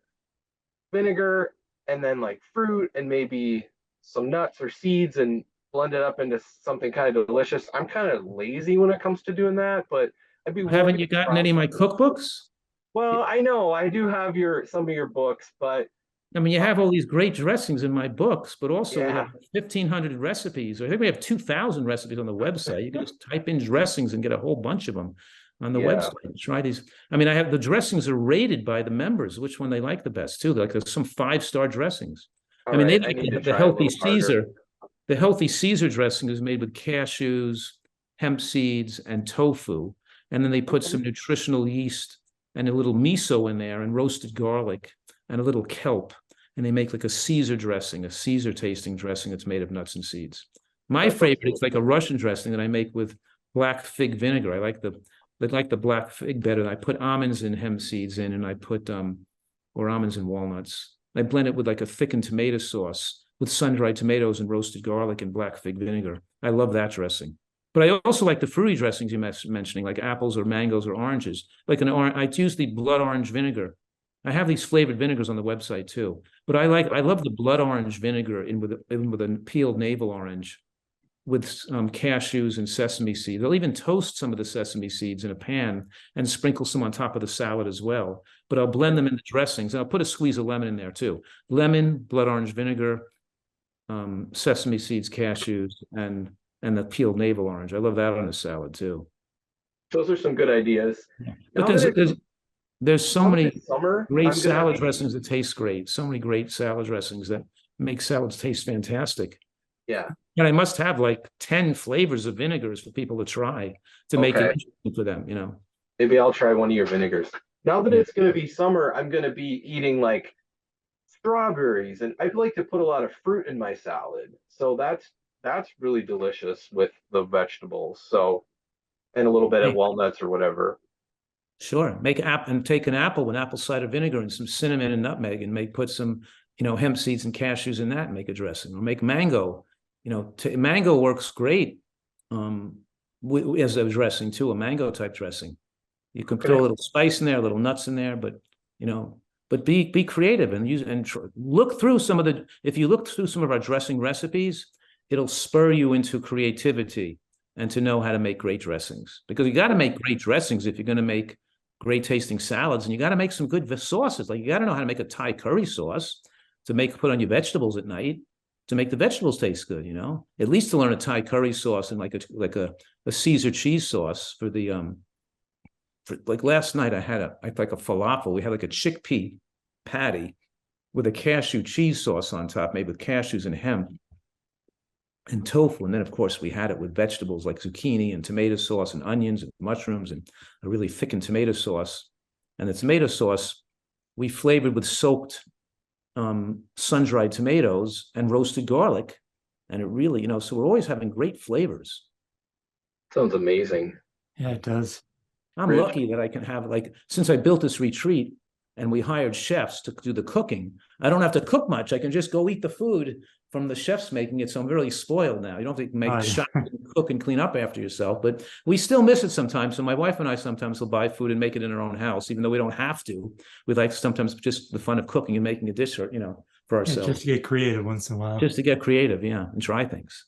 S2: vinegar and then like fruit and maybe some nuts or seeds and blend it up into something kind of delicious. I'm kind of lazy when it comes to doing that, but I'd be willing
S3: Haven't
S2: to
S3: you gotten
S2: try
S3: any of my
S2: something.
S3: cookbooks?
S2: Well, I know I do have your some of your books, but
S3: I mean, you
S2: uh,
S3: have all these great dressings in my books, but also we
S2: yeah,
S3: have 1,500 recipes. Or I think we have 2,000 recipes on the website. You can just type in dressings and get a whole bunch of them on the
S2: yeah.
S3: website. Try these. I mean, I have the dressings are rated by the members, which one they like the best too. Like there's some 5-star dressings.
S2: All
S3: I mean, they
S2: right, I
S3: like
S2: need to
S3: the
S2: try a
S3: healthy
S2: little harder.
S3: Caesar. The healthy Caesar dressing is made with cashews, hemp seeds, and tofu. And then they put
S2: Okay.
S3: some nutritional yeast and a little miso in there and roasted garlic and a little kelp. And they make like a Caesar dressing, a Caesar tasting dressing that's made of nuts and seeds. My
S2: That sounds
S3: favorite
S2: good.
S3: is like a Russian dressing that I make with black fig vinegar. I like the black fig better. I put almonds and hemp seeds in, and I put or almonds and walnuts. I blend it with like a thickened tomato sauce with sun-dried tomatoes and roasted garlic and black fig vinegar. I love that dressing. But I also like the fruity dressings you're mentioning, like apples or mangoes or oranges. Like an orange, I use the blood orange vinegar. I have these flavored vinegars on the website too. But I love the blood orange vinegar in with a peeled navel orange with cashews and sesame seeds. I'll even toast some of the sesame seeds in a pan and sprinkle some on top of the salad as well. But I'll blend them in the dressings, and I'll put a squeeze of lemon in there too. Lemon, blood orange vinegar, sesame seeds, cashews, and the peeled navel orange. I love that on a salad too.
S2: Those are some good ideas.
S3: Yeah. But
S2: Now that it's
S3: there's so
S2: now that
S3: many
S2: it's summer,
S3: great
S2: I'm gonna
S3: salad
S2: be,
S3: dressings that taste great. So many great salad dressings that make salads taste fantastic.
S2: yeah,
S3: And I must have like 10 flavors of vinegars for people to try to make it
S2: okay.
S3: interesting for them.
S2: Maybe I'll try one of your vinegars. Now that
S3: Yeah.
S2: it's gonna be summer, I'm gonna be eating like strawberries, and I'd like to put a lot of fruit in my salad. So that's really delicious with the vegetables. So and a little bit of
S3: Hey,
S2: walnuts or whatever.
S3: sure. Make app and take an apple with apple cider vinegar and some cinnamon and nutmeg and put some, hemp seeds and cashews in that and make a dressing. Or make mango. Mango works great as a dressing too, a mango type dressing. You can
S2: Okay.
S3: throw a little spice in there, a little nuts in there, but be creative and use and look through some of the. If you look through some of our dressing recipes, it'll spur you into creativity and to know how to make great dressings. Because you got to make great dressings if you're going to make great tasting salads, and you got to make some good sauces. Like you got to know how to make a Thai curry sauce to put on your vegetables at night to make the vegetables taste good. At least to learn a Thai curry sauce and like a Caesar cheese sauce for the like last night I had like a falafel. We had like a chickpea patty with a cashew cheese sauce on top made with cashews and hemp and tofu. And then of course we had it with vegetables like zucchini and tomato sauce and onions and mushrooms and a really thickened tomato sauce. And the tomato sauce we flavored with soaked sun-dried tomatoes and roasted garlic. And it really, so we're always having great flavors.
S2: Sounds amazing.
S1: Yeah, it does.
S3: I'm
S2: Rich.
S3: lucky that I can have since I built this retreat and we hired chefs to do the cooking, I don't have to cook much. I can just go eat the food from the chefs making it. So I'm really spoiled now. You don't have to make
S1: Yeah.
S3: cook and clean up after yourself, but we still miss it sometimes. So my wife and I sometimes will buy food and make it in our own house, even though we don't have to. We like sometimes just the fun of cooking and making a dish, for
S1: Yeah,
S3: ourselves.
S1: just to get creative once in a while.
S3: Just to get creative, yeah, and try things.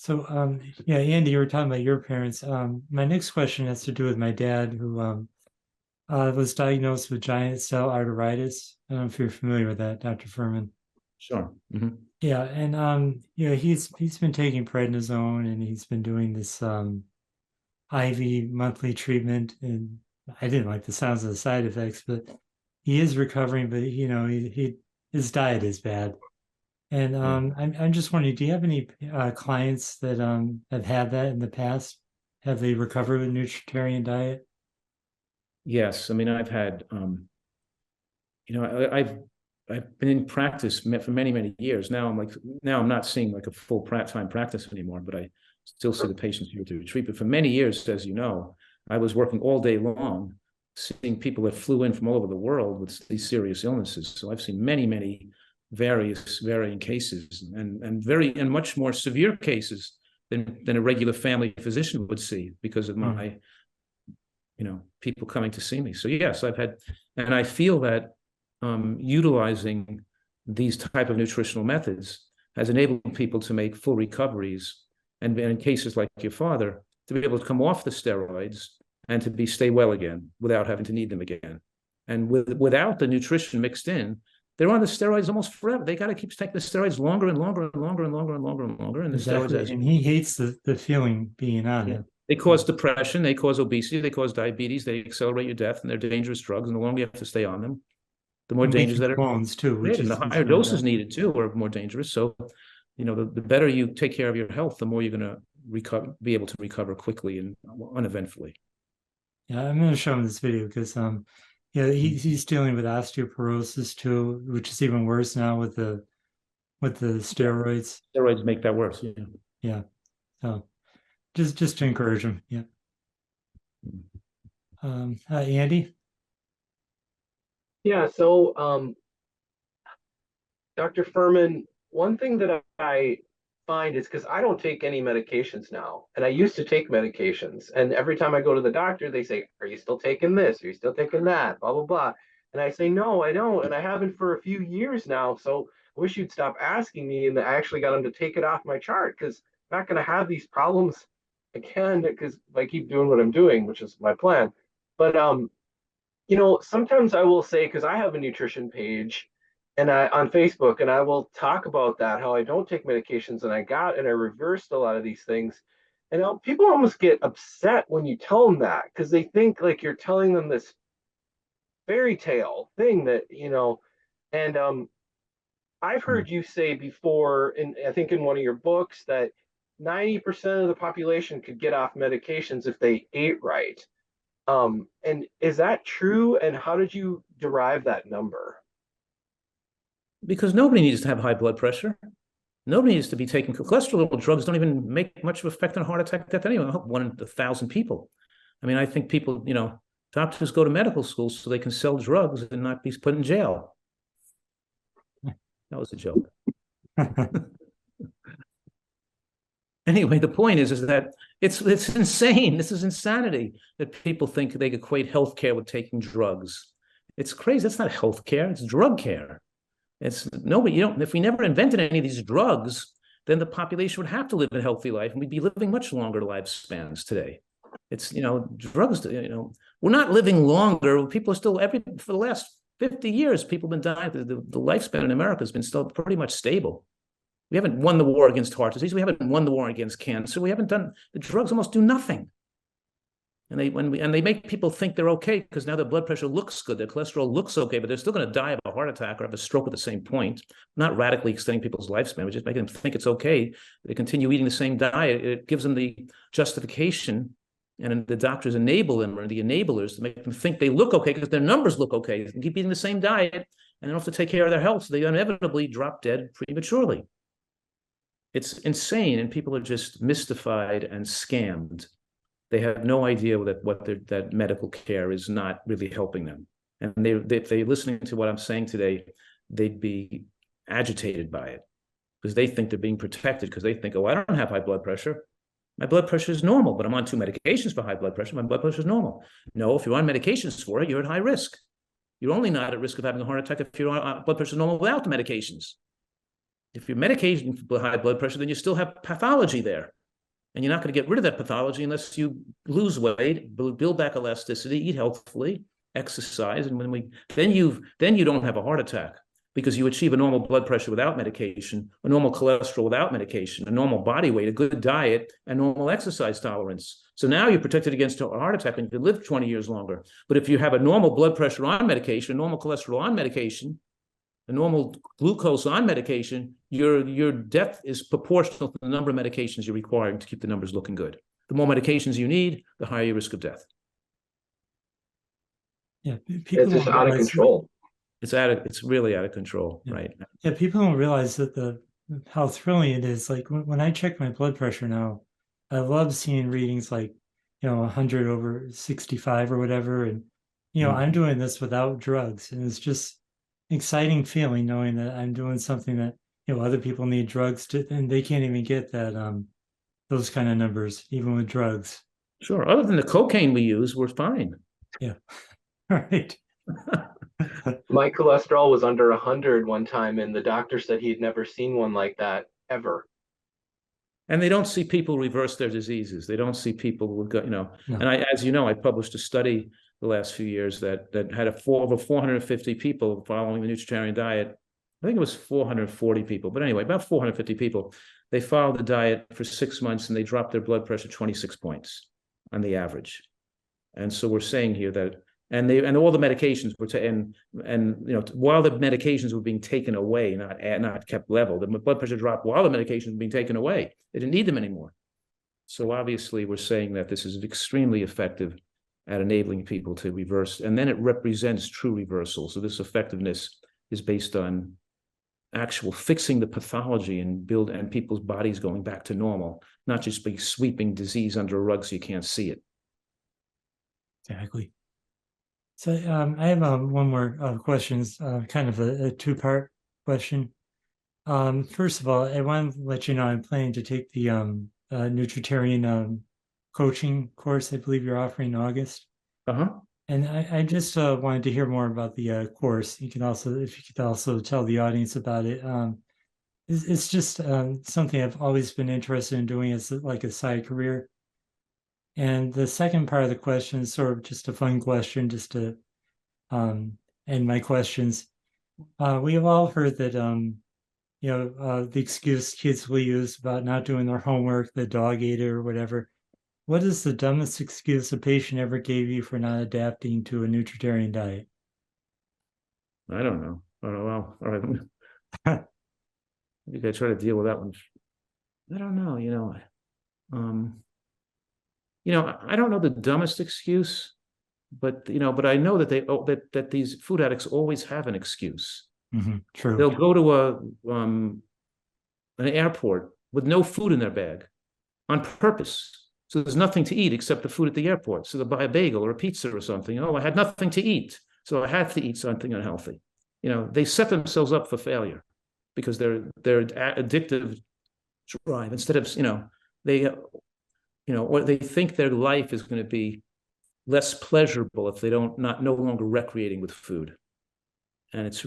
S1: So, yeah, Andy, you were talking about your parents. My next question has to do with my dad, who was diagnosed with giant cell arteritis. I don't know if you're familiar with that, Dr. Fuhrman.
S3: Sure. Mm-hmm.
S1: Yeah, and he's been taking prednisone, and he's been doing this IV monthly treatment. And I didn't like the sounds of the side effects, but he is recovering. But his diet is bad. And I'm just wondering, do you have any clients that have had that in the past? have they recovered with nutritarian diet?
S3: Yes, I mean, I've had, I've been in practice for many, many years. Now I'm not seeing like a full time practice anymore, but I still see the patients here to treat. But for many years, as you know, I was working all day long, seeing people that flew in from all over the world with these serious illnesses. So I've seen many, many varying cases and much more severe cases than a regular family physician would see because of my, people coming to see me. So yes, and I feel that utilizing these type of nutritional methods has enabled people to make full recoveries, and in cases like your father, to be able to come off the steroids and to stay well again without having to need them again. And without the nutrition mixed in, they're on the steroids almost forever. They got to keep taking the steroids longer and longer and longer and longer and longer and longer. And
S1: exactly.
S3: The steroids,
S1: and he hates the feeling being on it.
S3: They cause depression, they cause obesity, they cause diabetes, they accelerate your death, and they're dangerous drugs. And the longer you have to stay on them, the more dangerous that are.
S1: Clones too, which is
S3: the higher doses needed too are more dangerous. So, the better you take care of your health, the more you're going to be able to recover quickly and uneventfully.
S1: Yeah, I'm going to show him this video because he's dealing with osteoporosis too, which is even worse now with the steroids.
S3: Steroids make that worse.
S1: Yeah. So just to encourage him. Yeah. Andy?
S2: Yeah, so Dr. Fuhrman, one thing that I find is because I don't take any medications now, and I used to take medications, and every time I go to the doctor, they say, "Are you still taking this? Are you still taking that?" Blah blah blah, and I say, "No, I don't, and I haven't for a few years now. So I wish you'd stop asking me." And I actually got them to take it off my chart because I'm not going to have these problems again because if I keep doing what I'm doing, which is my plan. But sometimes I will say, because I have a nutrition page and on Facebook, and I will talk about that, how I don't take medications and I reversed a lot of these things. And people almost get upset when you tell them that because they think like you're telling them this fairy tale thing that, and I've heard you say before, I think in one of your books, that 90% of the population could get off medications if they ate right. And is that true? And how did you derive that number?
S3: Because nobody needs to have high blood pressure. Nobody needs to be taking cholesterol drugs. Don't even make much of an effect on heart attack death anyway. 1 in 1,000 people. I mean, I think people, doctors go to medical school so they can sell drugs and not be put in jail. That was a joke. Anyway, the point is that it's insane. This is insanity that people think they equate healthcare with taking drugs. It's crazy. That's not healthcare. It's drug care. It's nobody. If we never invented any of these drugs, then the population would have to live a healthy life, and we'd be living much longer lifespans today. It's drugs. We're not living longer. People are still for the last 50 years, people have been dying. The lifespan in America has been still pretty much stable. We haven't won the war against heart disease. We haven't won the war against cancer. We haven't done, the drugs almost do nothing. And they make people think they're okay because now their blood pressure looks good, their cholesterol looks okay, but they're still going to die of a heart attack or have a stroke at the same point. Not radically extending people's lifespan, we're just making them think it's okay. They continue eating the same diet. It gives them the justification, and the doctors enable them, or the enablers, to make them think they look okay because their numbers look okay. They can keep eating the same diet and they don't have to take care of their health, so they inevitably drop dead prematurely. It's insane, and people are just mystified and scammed. They have no idea that medical care is not really helping them. And if they're listening to what I'm saying today, they'd be agitated by it because they think they're being protected because they think, oh, I don't have high blood pressure. My blood pressure is normal, but I'm on 2 medications for high blood pressure. My blood pressure is normal. No, if you're on medications for it, you're at high risk. You're only not at risk of having a heart attack if your blood pressure is normal without the medications. If you're medication for high blood pressure, then you still have pathology there. And you're not going to get rid of that pathology unless you lose weight, build back elasticity, eat healthfully, exercise, and then you don't have a heart attack because you achieve a normal blood pressure without medication, a normal cholesterol without medication, a normal body weight, a good diet, and normal exercise tolerance. So now you're protected against a heart attack and you can live 20 years longer. But if you have a normal blood pressure on medication, normal cholesterol on medication, a normal glucose on medication, your death is proportional to the number of medications you're requiring to keep the numbers looking good. The more medications you need, the higher your risk of death.
S1: Yeah,
S2: It's just out of control.
S3: It's really out of control,
S1: yeah.
S3: right?
S1: Yeah, people don't realize that how thrilling it is. Like when I check my blood pressure now, I love seeing readings like, 100/65 or whatever. And, I'm doing this without drugs. And it's just exciting feeling knowing that I'm doing something that, other people need drugs to, and they can't even get that, those kind of numbers, even with drugs.
S3: Sure. Other than the cocaine we use, we're fine.
S1: Yeah. Right.
S2: My cholesterol was under 100 one time, and the doctor said he'd never seen one like that ever.
S3: And they don't see people reverse their diseases. They don't see people with,
S1: No.
S3: and as you know, I published a study the last few years that had over 450 people following the Nutritarian diet. I think it was 440 people, but anyway, about 450 people. They followed the diet for 6 months and they dropped their blood pressure 26 points on the average. And so we're saying here that, and all the medications were while the medications were being taken away, not kept level, the blood pressure dropped while the medications were being taken away. They didn't need them anymore. So obviously we're saying that this is extremely effective at enabling people to reverse, and then it represents true reversal. So this effectiveness is based on actual fixing the pathology and people's bodies going back to normal, not just by sweeping disease under a rug so you can't see it.
S1: Exactly. So I have one more questions, kind of a two-part question. First of all, I want to let you know I'm planning to take the Nutritarian coaching course. I believe you're offering in August. And I just wanted to hear more about the course. If you could also tell the audience about it. It's just something I've always been interested in doing as like a side career. And the second part of the question is sort of just a fun question, just to end my questions. We have all heard that the excuse kids will use about not doing their homework, the dog ate it or whatever. What is the dumbest excuse a patient ever gave you for not adapting to a nutritarian diet?
S3: I don't know. Oh, well, all right. I think I try to deal with that one. I don't know, I don't know the dumbest excuse, but I know that that these food addicts always have an excuse.
S1: True.
S3: They'll go to an airport with no food in their bag on purpose. So there's nothing to eat except the food at the airport. So they'll buy a bagel or a pizza or something. Oh, I had nothing to eat, so I had to eat something unhealthy. They set themselves up for failure because they're addictive drive instead of or they think their life is going to be less pleasurable if they no longer recreating with food. And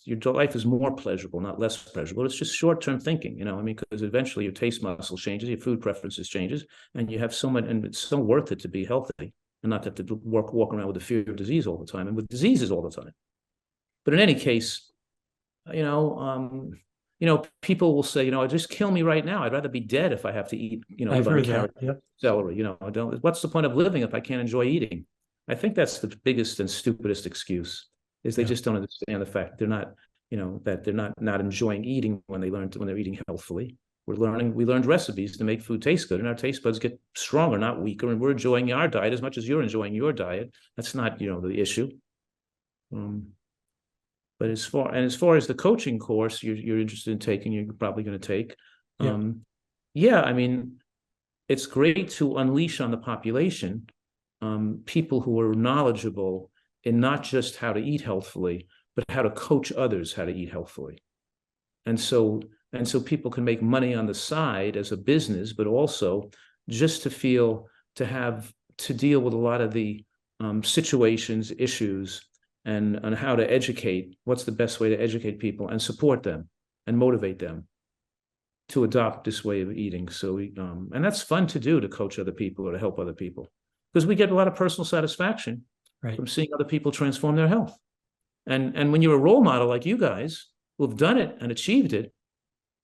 S3: your life is more pleasurable, not less pleasurable. It's just short-term thinking, because eventually your taste muscle changes, your food preferences changes, and you have and it's so worth it to be healthy and not have to walk around with the fear of disease all the time and with diseases all the time. But in any case, people will say, just kill me right now. I'd rather be dead if I have to eat,
S1: I've heard that. Yep.
S3: Celery. What's the point of living if I can't enjoy eating? I think that's the biggest and stupidest excuse. Is they just don't understand the fact they're not, that they're not enjoying eating when they're eating healthfully. We learned recipes to make food taste good, and our taste buds get stronger, not weaker. And we're enjoying our diet as much as you're enjoying your diet. That's not, the issue. But as far as the coaching course you're interested in taking, you're probably going to take. It's great to unleash on the population people who are knowledgeable in not just how to eat healthfully, but how to coach others how to eat healthfully. And so people can make money on the side as a business, but also just to deal with a lot of the situations, issues, and on how to educate, what's the best way to educate people and support them and motivate them to adopt this way of eating. So, and that's fun to do, to coach other people or to help other people, because we get a lot of personal satisfaction from seeing other people transform their health. And when you're a role model like you guys who have done it and achieved it,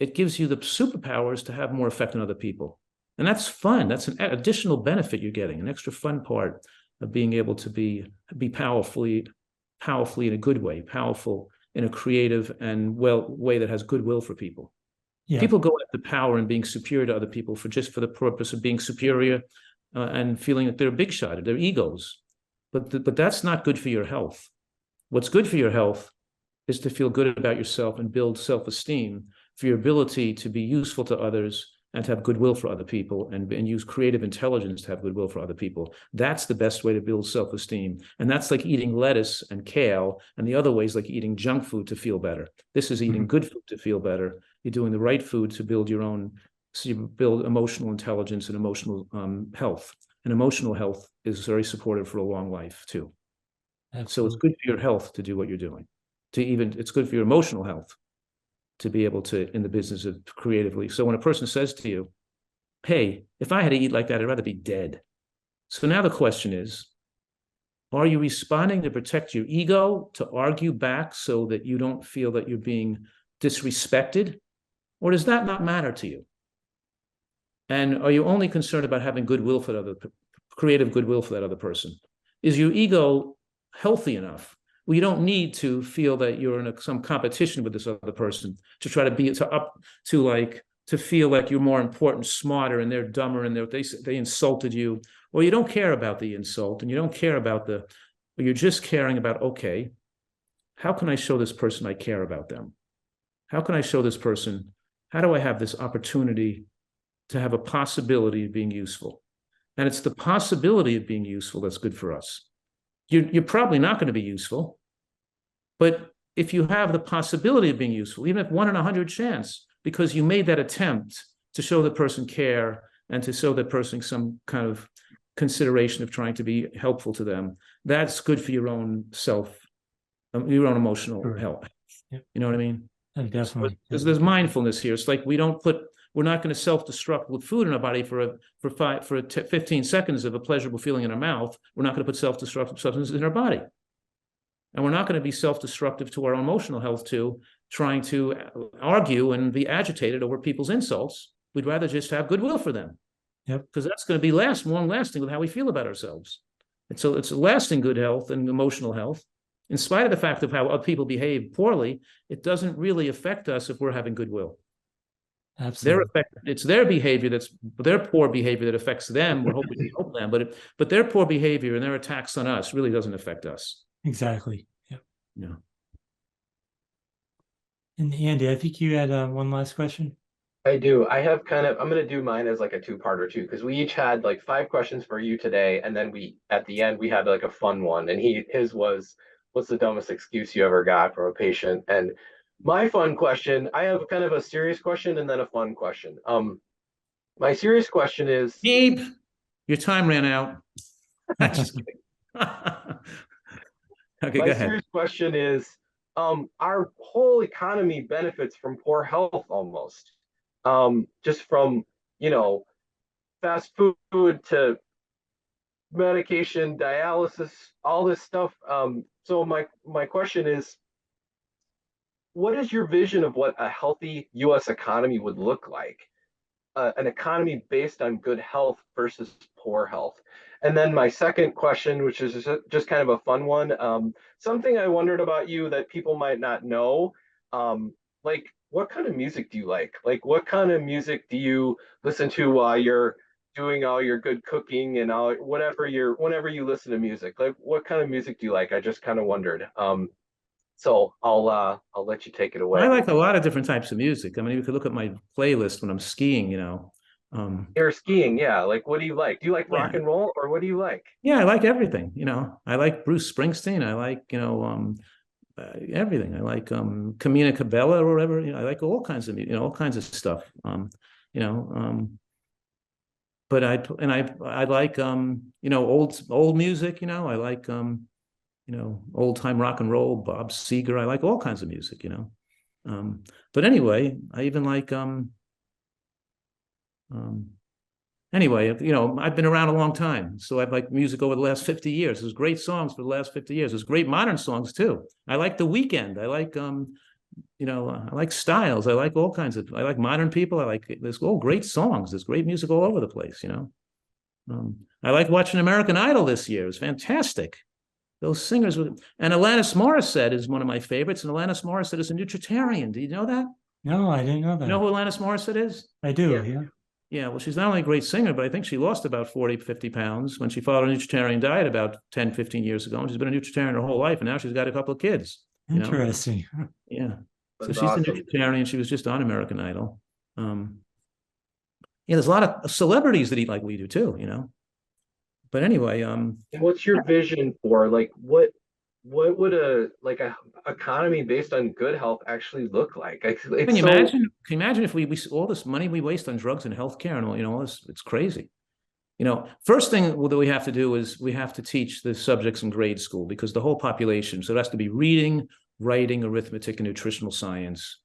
S3: it gives you the superpowers to have more effect on other people. And that's fun. That's an additional benefit you're getting, an extra fun part of being able to be powerfully in a good way, powerful in a creative and way that has goodwill for people.
S1: Yeah.
S3: People go after power and being superior to other people for just for the purpose of being superior and feeling that they're big shotted, they're egos. But that's not good for your health. What's good for your health is to feel good about yourself and build self-esteem for your ability to be useful to others and to have goodwill for other people and use creative intelligence to have goodwill for other people. That's the best way to build self-esteem. And that's like eating lettuce and kale. And the other way is like eating junk food to feel better. This is eating good food to feel better. You're doing the right food to build your own, so you build emotional intelligence and emotional health. And emotional health is very supportive for a long life too. Absolutely. So it's good for your health to do what you're doing. It's good for your emotional health to be able to, in the business of creatively. So when a person says to you, hey, if I had to eat like that, I'd rather be dead. So now the question is, are you responding to protect your ego, to argue back so that you don't feel that you're being disrespected? Or does that not matter to you? And are you only concerned about having goodwill for the other, creative goodwill for that other person? Is your ego healthy enough? Well, you don't need to feel that you're in some competition with this other person to try to be to feel like you're more important, smarter, and they're dumber, and they insulted you, or you don't care about the insult, and you don't care about but you're just caring about, okay, how can I show this person I care about them? How can I show this person? How do I have this opportunity to have a possibility of being useful? And it's the possibility of being useful that's good for us. You're probably not going to be useful, but if you have the possibility of being useful, even if 1 in 100 chance, because you made that attempt to show the person care and to show that person some kind of consideration of trying to be helpful to them, that's good for your own self, your own emotional health. Yep. You know what I mean?
S1: Definitely.
S3: There's mindfulness here. It's like we're not going to self-destruct with food in our body for 15 seconds of a pleasurable feeling in our mouth. We're not going to put self-destructive substances in our body. And we're not going to be self-destructive to our emotional health too, trying to argue and be agitated over people's insults. We'd rather just have goodwill for them. Yep. Because that's going to be long-lasting with how we feel about ourselves. And so it's lasting good health and emotional health. In spite of the fact of how other people behave poorly, it doesn't really affect us if we're having goodwill. Absolutely. It's their behavior their poor behavior that affects them. We're hoping to help them, but their poor behavior and their attacks on us really doesn't affect us.
S1: Exactly. Yep.
S3: Yeah.
S1: And Andy, I think you had one last question.
S2: I do. I'm going to do mine as like a two-parter too, because we each had like 5 questions for you today. And then at the end, we had like a fun one. And his was, what's the dumbest excuse you ever got from a patient? And my fun question, I have kind of a serious question and then a fun question. My serious question is,
S3: Beep, your time ran out. Just kidding. Okay,
S2: my
S3: go ahead.
S2: serious question is, our whole economy benefits from poor health almost. Just from, fast food to medication, dialysis, all this stuff. So my question is, what is your vision of what a healthy U.S. economy would look like? An economy based on good health versus poor health. And then my second question, which is just kind of a fun one, something I wondered about you that people might not know, like what kind of music do you like? Like what kind of music do you listen to while you're doing all your good cooking and all whenever you listen to music? Like what kind of music do you like? I just kind of wondered. So I'll let you take it away.
S3: I like a lot of different types of music. I mean, you could look at my playlist when I'm skiing,
S2: You're skiing, yeah. Like, what do you like? Do you like rock and roll, or what do you like?
S3: Yeah, I like everything. I like Bruce Springsteen. I like, everything. I like Camila Cabello or whatever. I like all kinds of, all kinds of stuff. But I like old music. I like old time rock and roll, Bob Seger. I like all kinds of music. But anyway, I even like anyway, I've been around a long time, so I've liked music over the last 50 years. There's great songs for the last 50 years. There's great modern songs too. I like The Weeknd. I like I like Styles. I like all kinds of. I like modern people. There's all great songs. There's great music all over the place. I like watching American Idol this year. It was fantastic. Those singers and Alanis Morissette is one of my favorites. And Alanis Morissette is a Nutritarian. Do you know that?
S1: No, I didn't know
S3: You know
S1: that.
S3: who Alanis Morissette is?
S1: I do,
S2: Yeah.
S1: yeah.
S3: Yeah, well, she's not only a great singer, but I think she lost about 40, 50 pounds when she followed a Nutritarian diet about 10, 15 years ago. And she's been a Nutritarian her whole life, and now she's got a couple of kids, you know?
S1: Interesting.
S3: Yeah. So
S2: That's
S3: she's a
S2: awesome.
S3: Nutritarian. She was just on American Idol. Yeah, there's a lot of celebrities that eat like we do too, you know? But anyway,
S2: And what's your vision for like what would a economy based on good health actually look like?
S3: can
S2: It's
S3: you
S2: so
S3: imagine? Can you imagine if we all this money we waste on drugs and healthcare and all, you know, all this, it's crazy. You know, first thing that we have to do is we have to teach the subjects in grade school because the whole population, so it has to be reading, writing, arithmetic, and nutritional science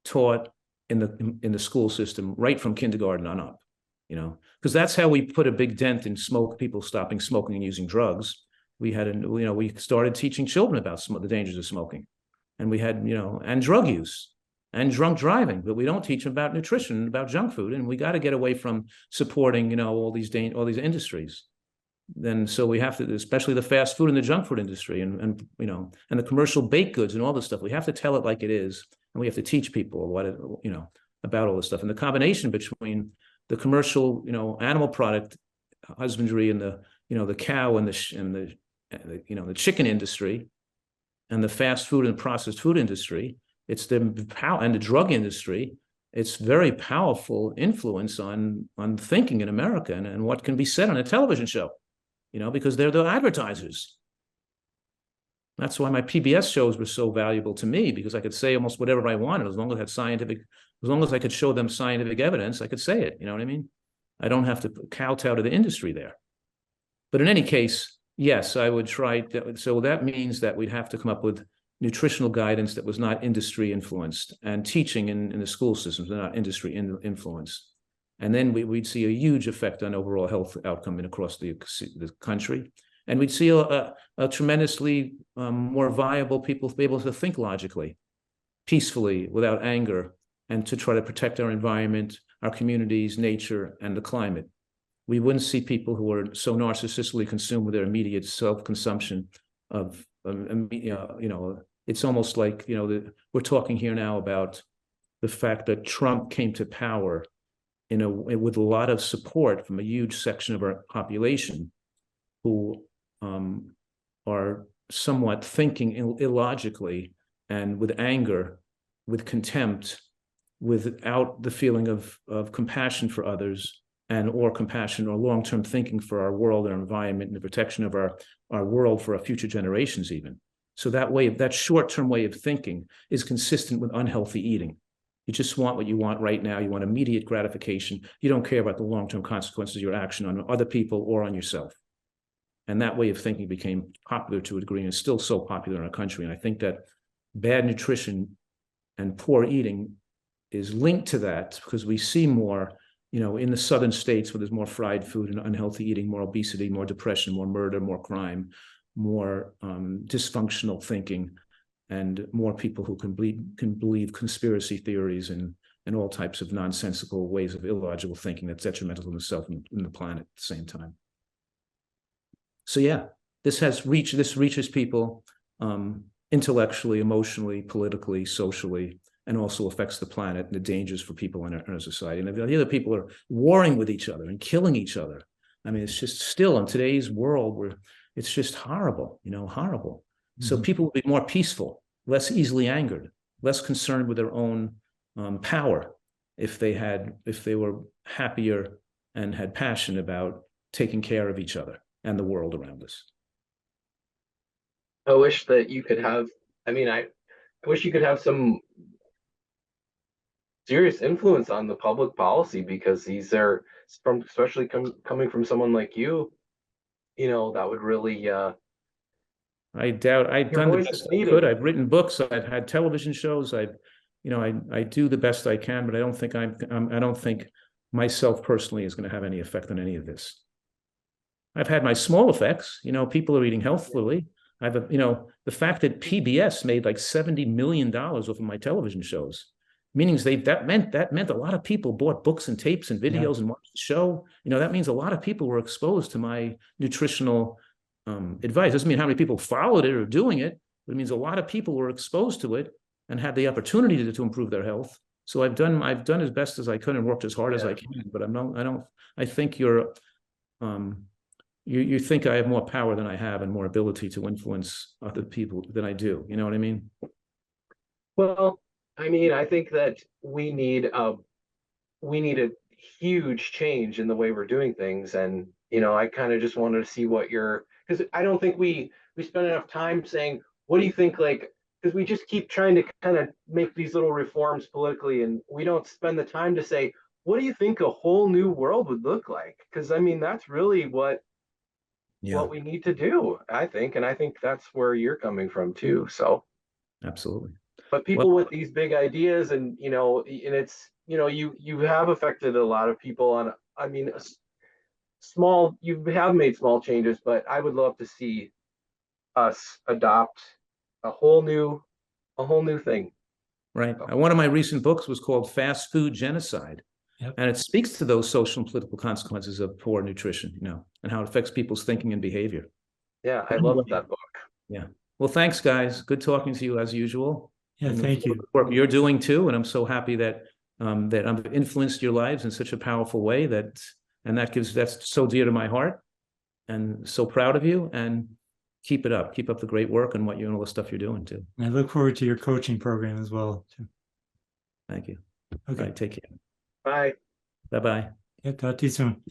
S3: taught in the school system right from kindergarten on up, you know, because that's how we put a big dent in people stopping smoking and using drugs. We started teaching children about the dangers of smoking, and we had, you know, and drug use and drunk driving, but we don't teach them about nutrition, about junk food, and we got to get away from supporting, you know, all these industries. Then so we have to, especially the fast food and the junk food industry, and you know, and the commercial baked goods and all this stuff. We have to tell it like it is, and we have to teach people what it, you know, about all this stuff. And the combination between the commercial, you know, animal product husbandry and the, you know, the cow and the you know, the chicken industry and the fast food and processed food industry, it's the power, and the drug industry, it's very powerful influence on thinking in America and what can be said on a television show, you know, because they're the advertisers. That's why my PBS shows were so valuable to me, because I could say almost whatever I wanted as long as I had scientific, as long as I could show them scientific evidence, I could say it. You know what I mean? I don't have to kowtow to the industry there. But in any case, yes, I would try. So that means that we'd have to come up with nutritional guidance that was not industry influenced, and teaching in the school systems that are not industry influenced. And then we'd see a huge effect on overall health outcome across the country. And we'd see a tremendously more viable people be able to think logically, peacefully, without anger, and to try to protect our environment, our communities, nature, and the climate. We wouldn't see people who are so narcissistically consumed with their immediate self-consumption of, you know, it's almost like, you know, we're talking here now about the fact that Trump came to power with a lot of support from a huge section of our population who are somewhat thinking illogically and with anger, with contempt, without the feeling of compassion for others or compassion or long-term thinking for our world and our environment and the protection of our world for our future generations even. So that short-term way of thinking is consistent with unhealthy eating. You just want what you want right now. You want immediate gratification. You don't care about the long-term consequences of your action on other people or on yourself. And that way of thinking became popular to a degree and is still so popular in our country. And I think that bad nutrition and poor eating is linked to that, because we see more, you know, in the southern states where there's more fried food and unhealthy eating, more obesity, more depression, more murder, more crime, more dysfunctional thinking, and more people who can believe conspiracy theories and all types of nonsensical ways of illogical thinking that's detrimental to themselves and the planet at the same time. So yeah, this reaches people intellectually, emotionally, politically, socially, and also affects the planet and the dangers for people in our society. And the other people are warring with each other and killing each other. I mean, it's just still in today's world where it's just horrible, you know, horrible. Mm-hmm. So people will be more peaceful, less easily angered, less concerned with their own power if they were happier and had passion about taking care of each other and the world around us.
S2: I wish that you could have, I wish you could have some serious influence on the public policy, because these are especially coming from someone like you know, that would really
S3: I doubt I've done the best I could. I've written books, I've had television shows, I do the best I can, but I don't think myself personally is going to have any effect on any of this. I've had my small effects, you know, people are eating healthfully. The fact that PBS made like $70 million off of my television shows, meaning that meant a lot of people bought books and tapes and videos and watched the show. You know, that means a lot of people were exposed to my nutritional advice. Doesn't mean how many people followed it or doing it, but it means a lot of people were exposed to it. and had the opportunity to improve their health. So I've done as best as I could and worked as hard as I can. But I think you think I have more power than I have and more ability to influence other people than I do. You know what I mean?
S2: Well, I mean, I think that we need a huge change in the way we're doing things. And, I kind of just wanted to see because I don't think we spend enough time saying, what do you think, like, because we just keep trying to kind of make these little reforms politically, and we don't spend the time to say, what do you think a whole new world would look like? Because I mean, that's really what we need to do, I think. And I think that's where you're coming from too. So
S3: absolutely.
S2: But people with these big ideas, and and it's you have affected a lot of people on. I mean, you have made small changes, but I would love to see us adopt a whole new thing.
S3: Right. One of my recent books was called Fast Food Genocide.
S1: Yep.
S3: And it speaks to those social and political consequences of poor nutrition, and how it affects people's thinking and behavior.
S2: Yeah, I love that book.
S3: Yeah. Well, thanks, guys. Good talking to you as usual.
S1: Yeah,
S3: and
S1: thank you.
S3: Work you're doing too, and I'm so happy that I've influenced your lives in such a powerful way that's so dear to my heart, and so proud of you. And keep it up. Keep up the great work and all the stuff you're doing too.
S1: And I look forward to your coaching program as well too.
S3: Thank you.
S1: Okay.
S3: All right, take care.
S2: Bye.
S3: Bye-bye.
S1: Yeah, talk to you soon.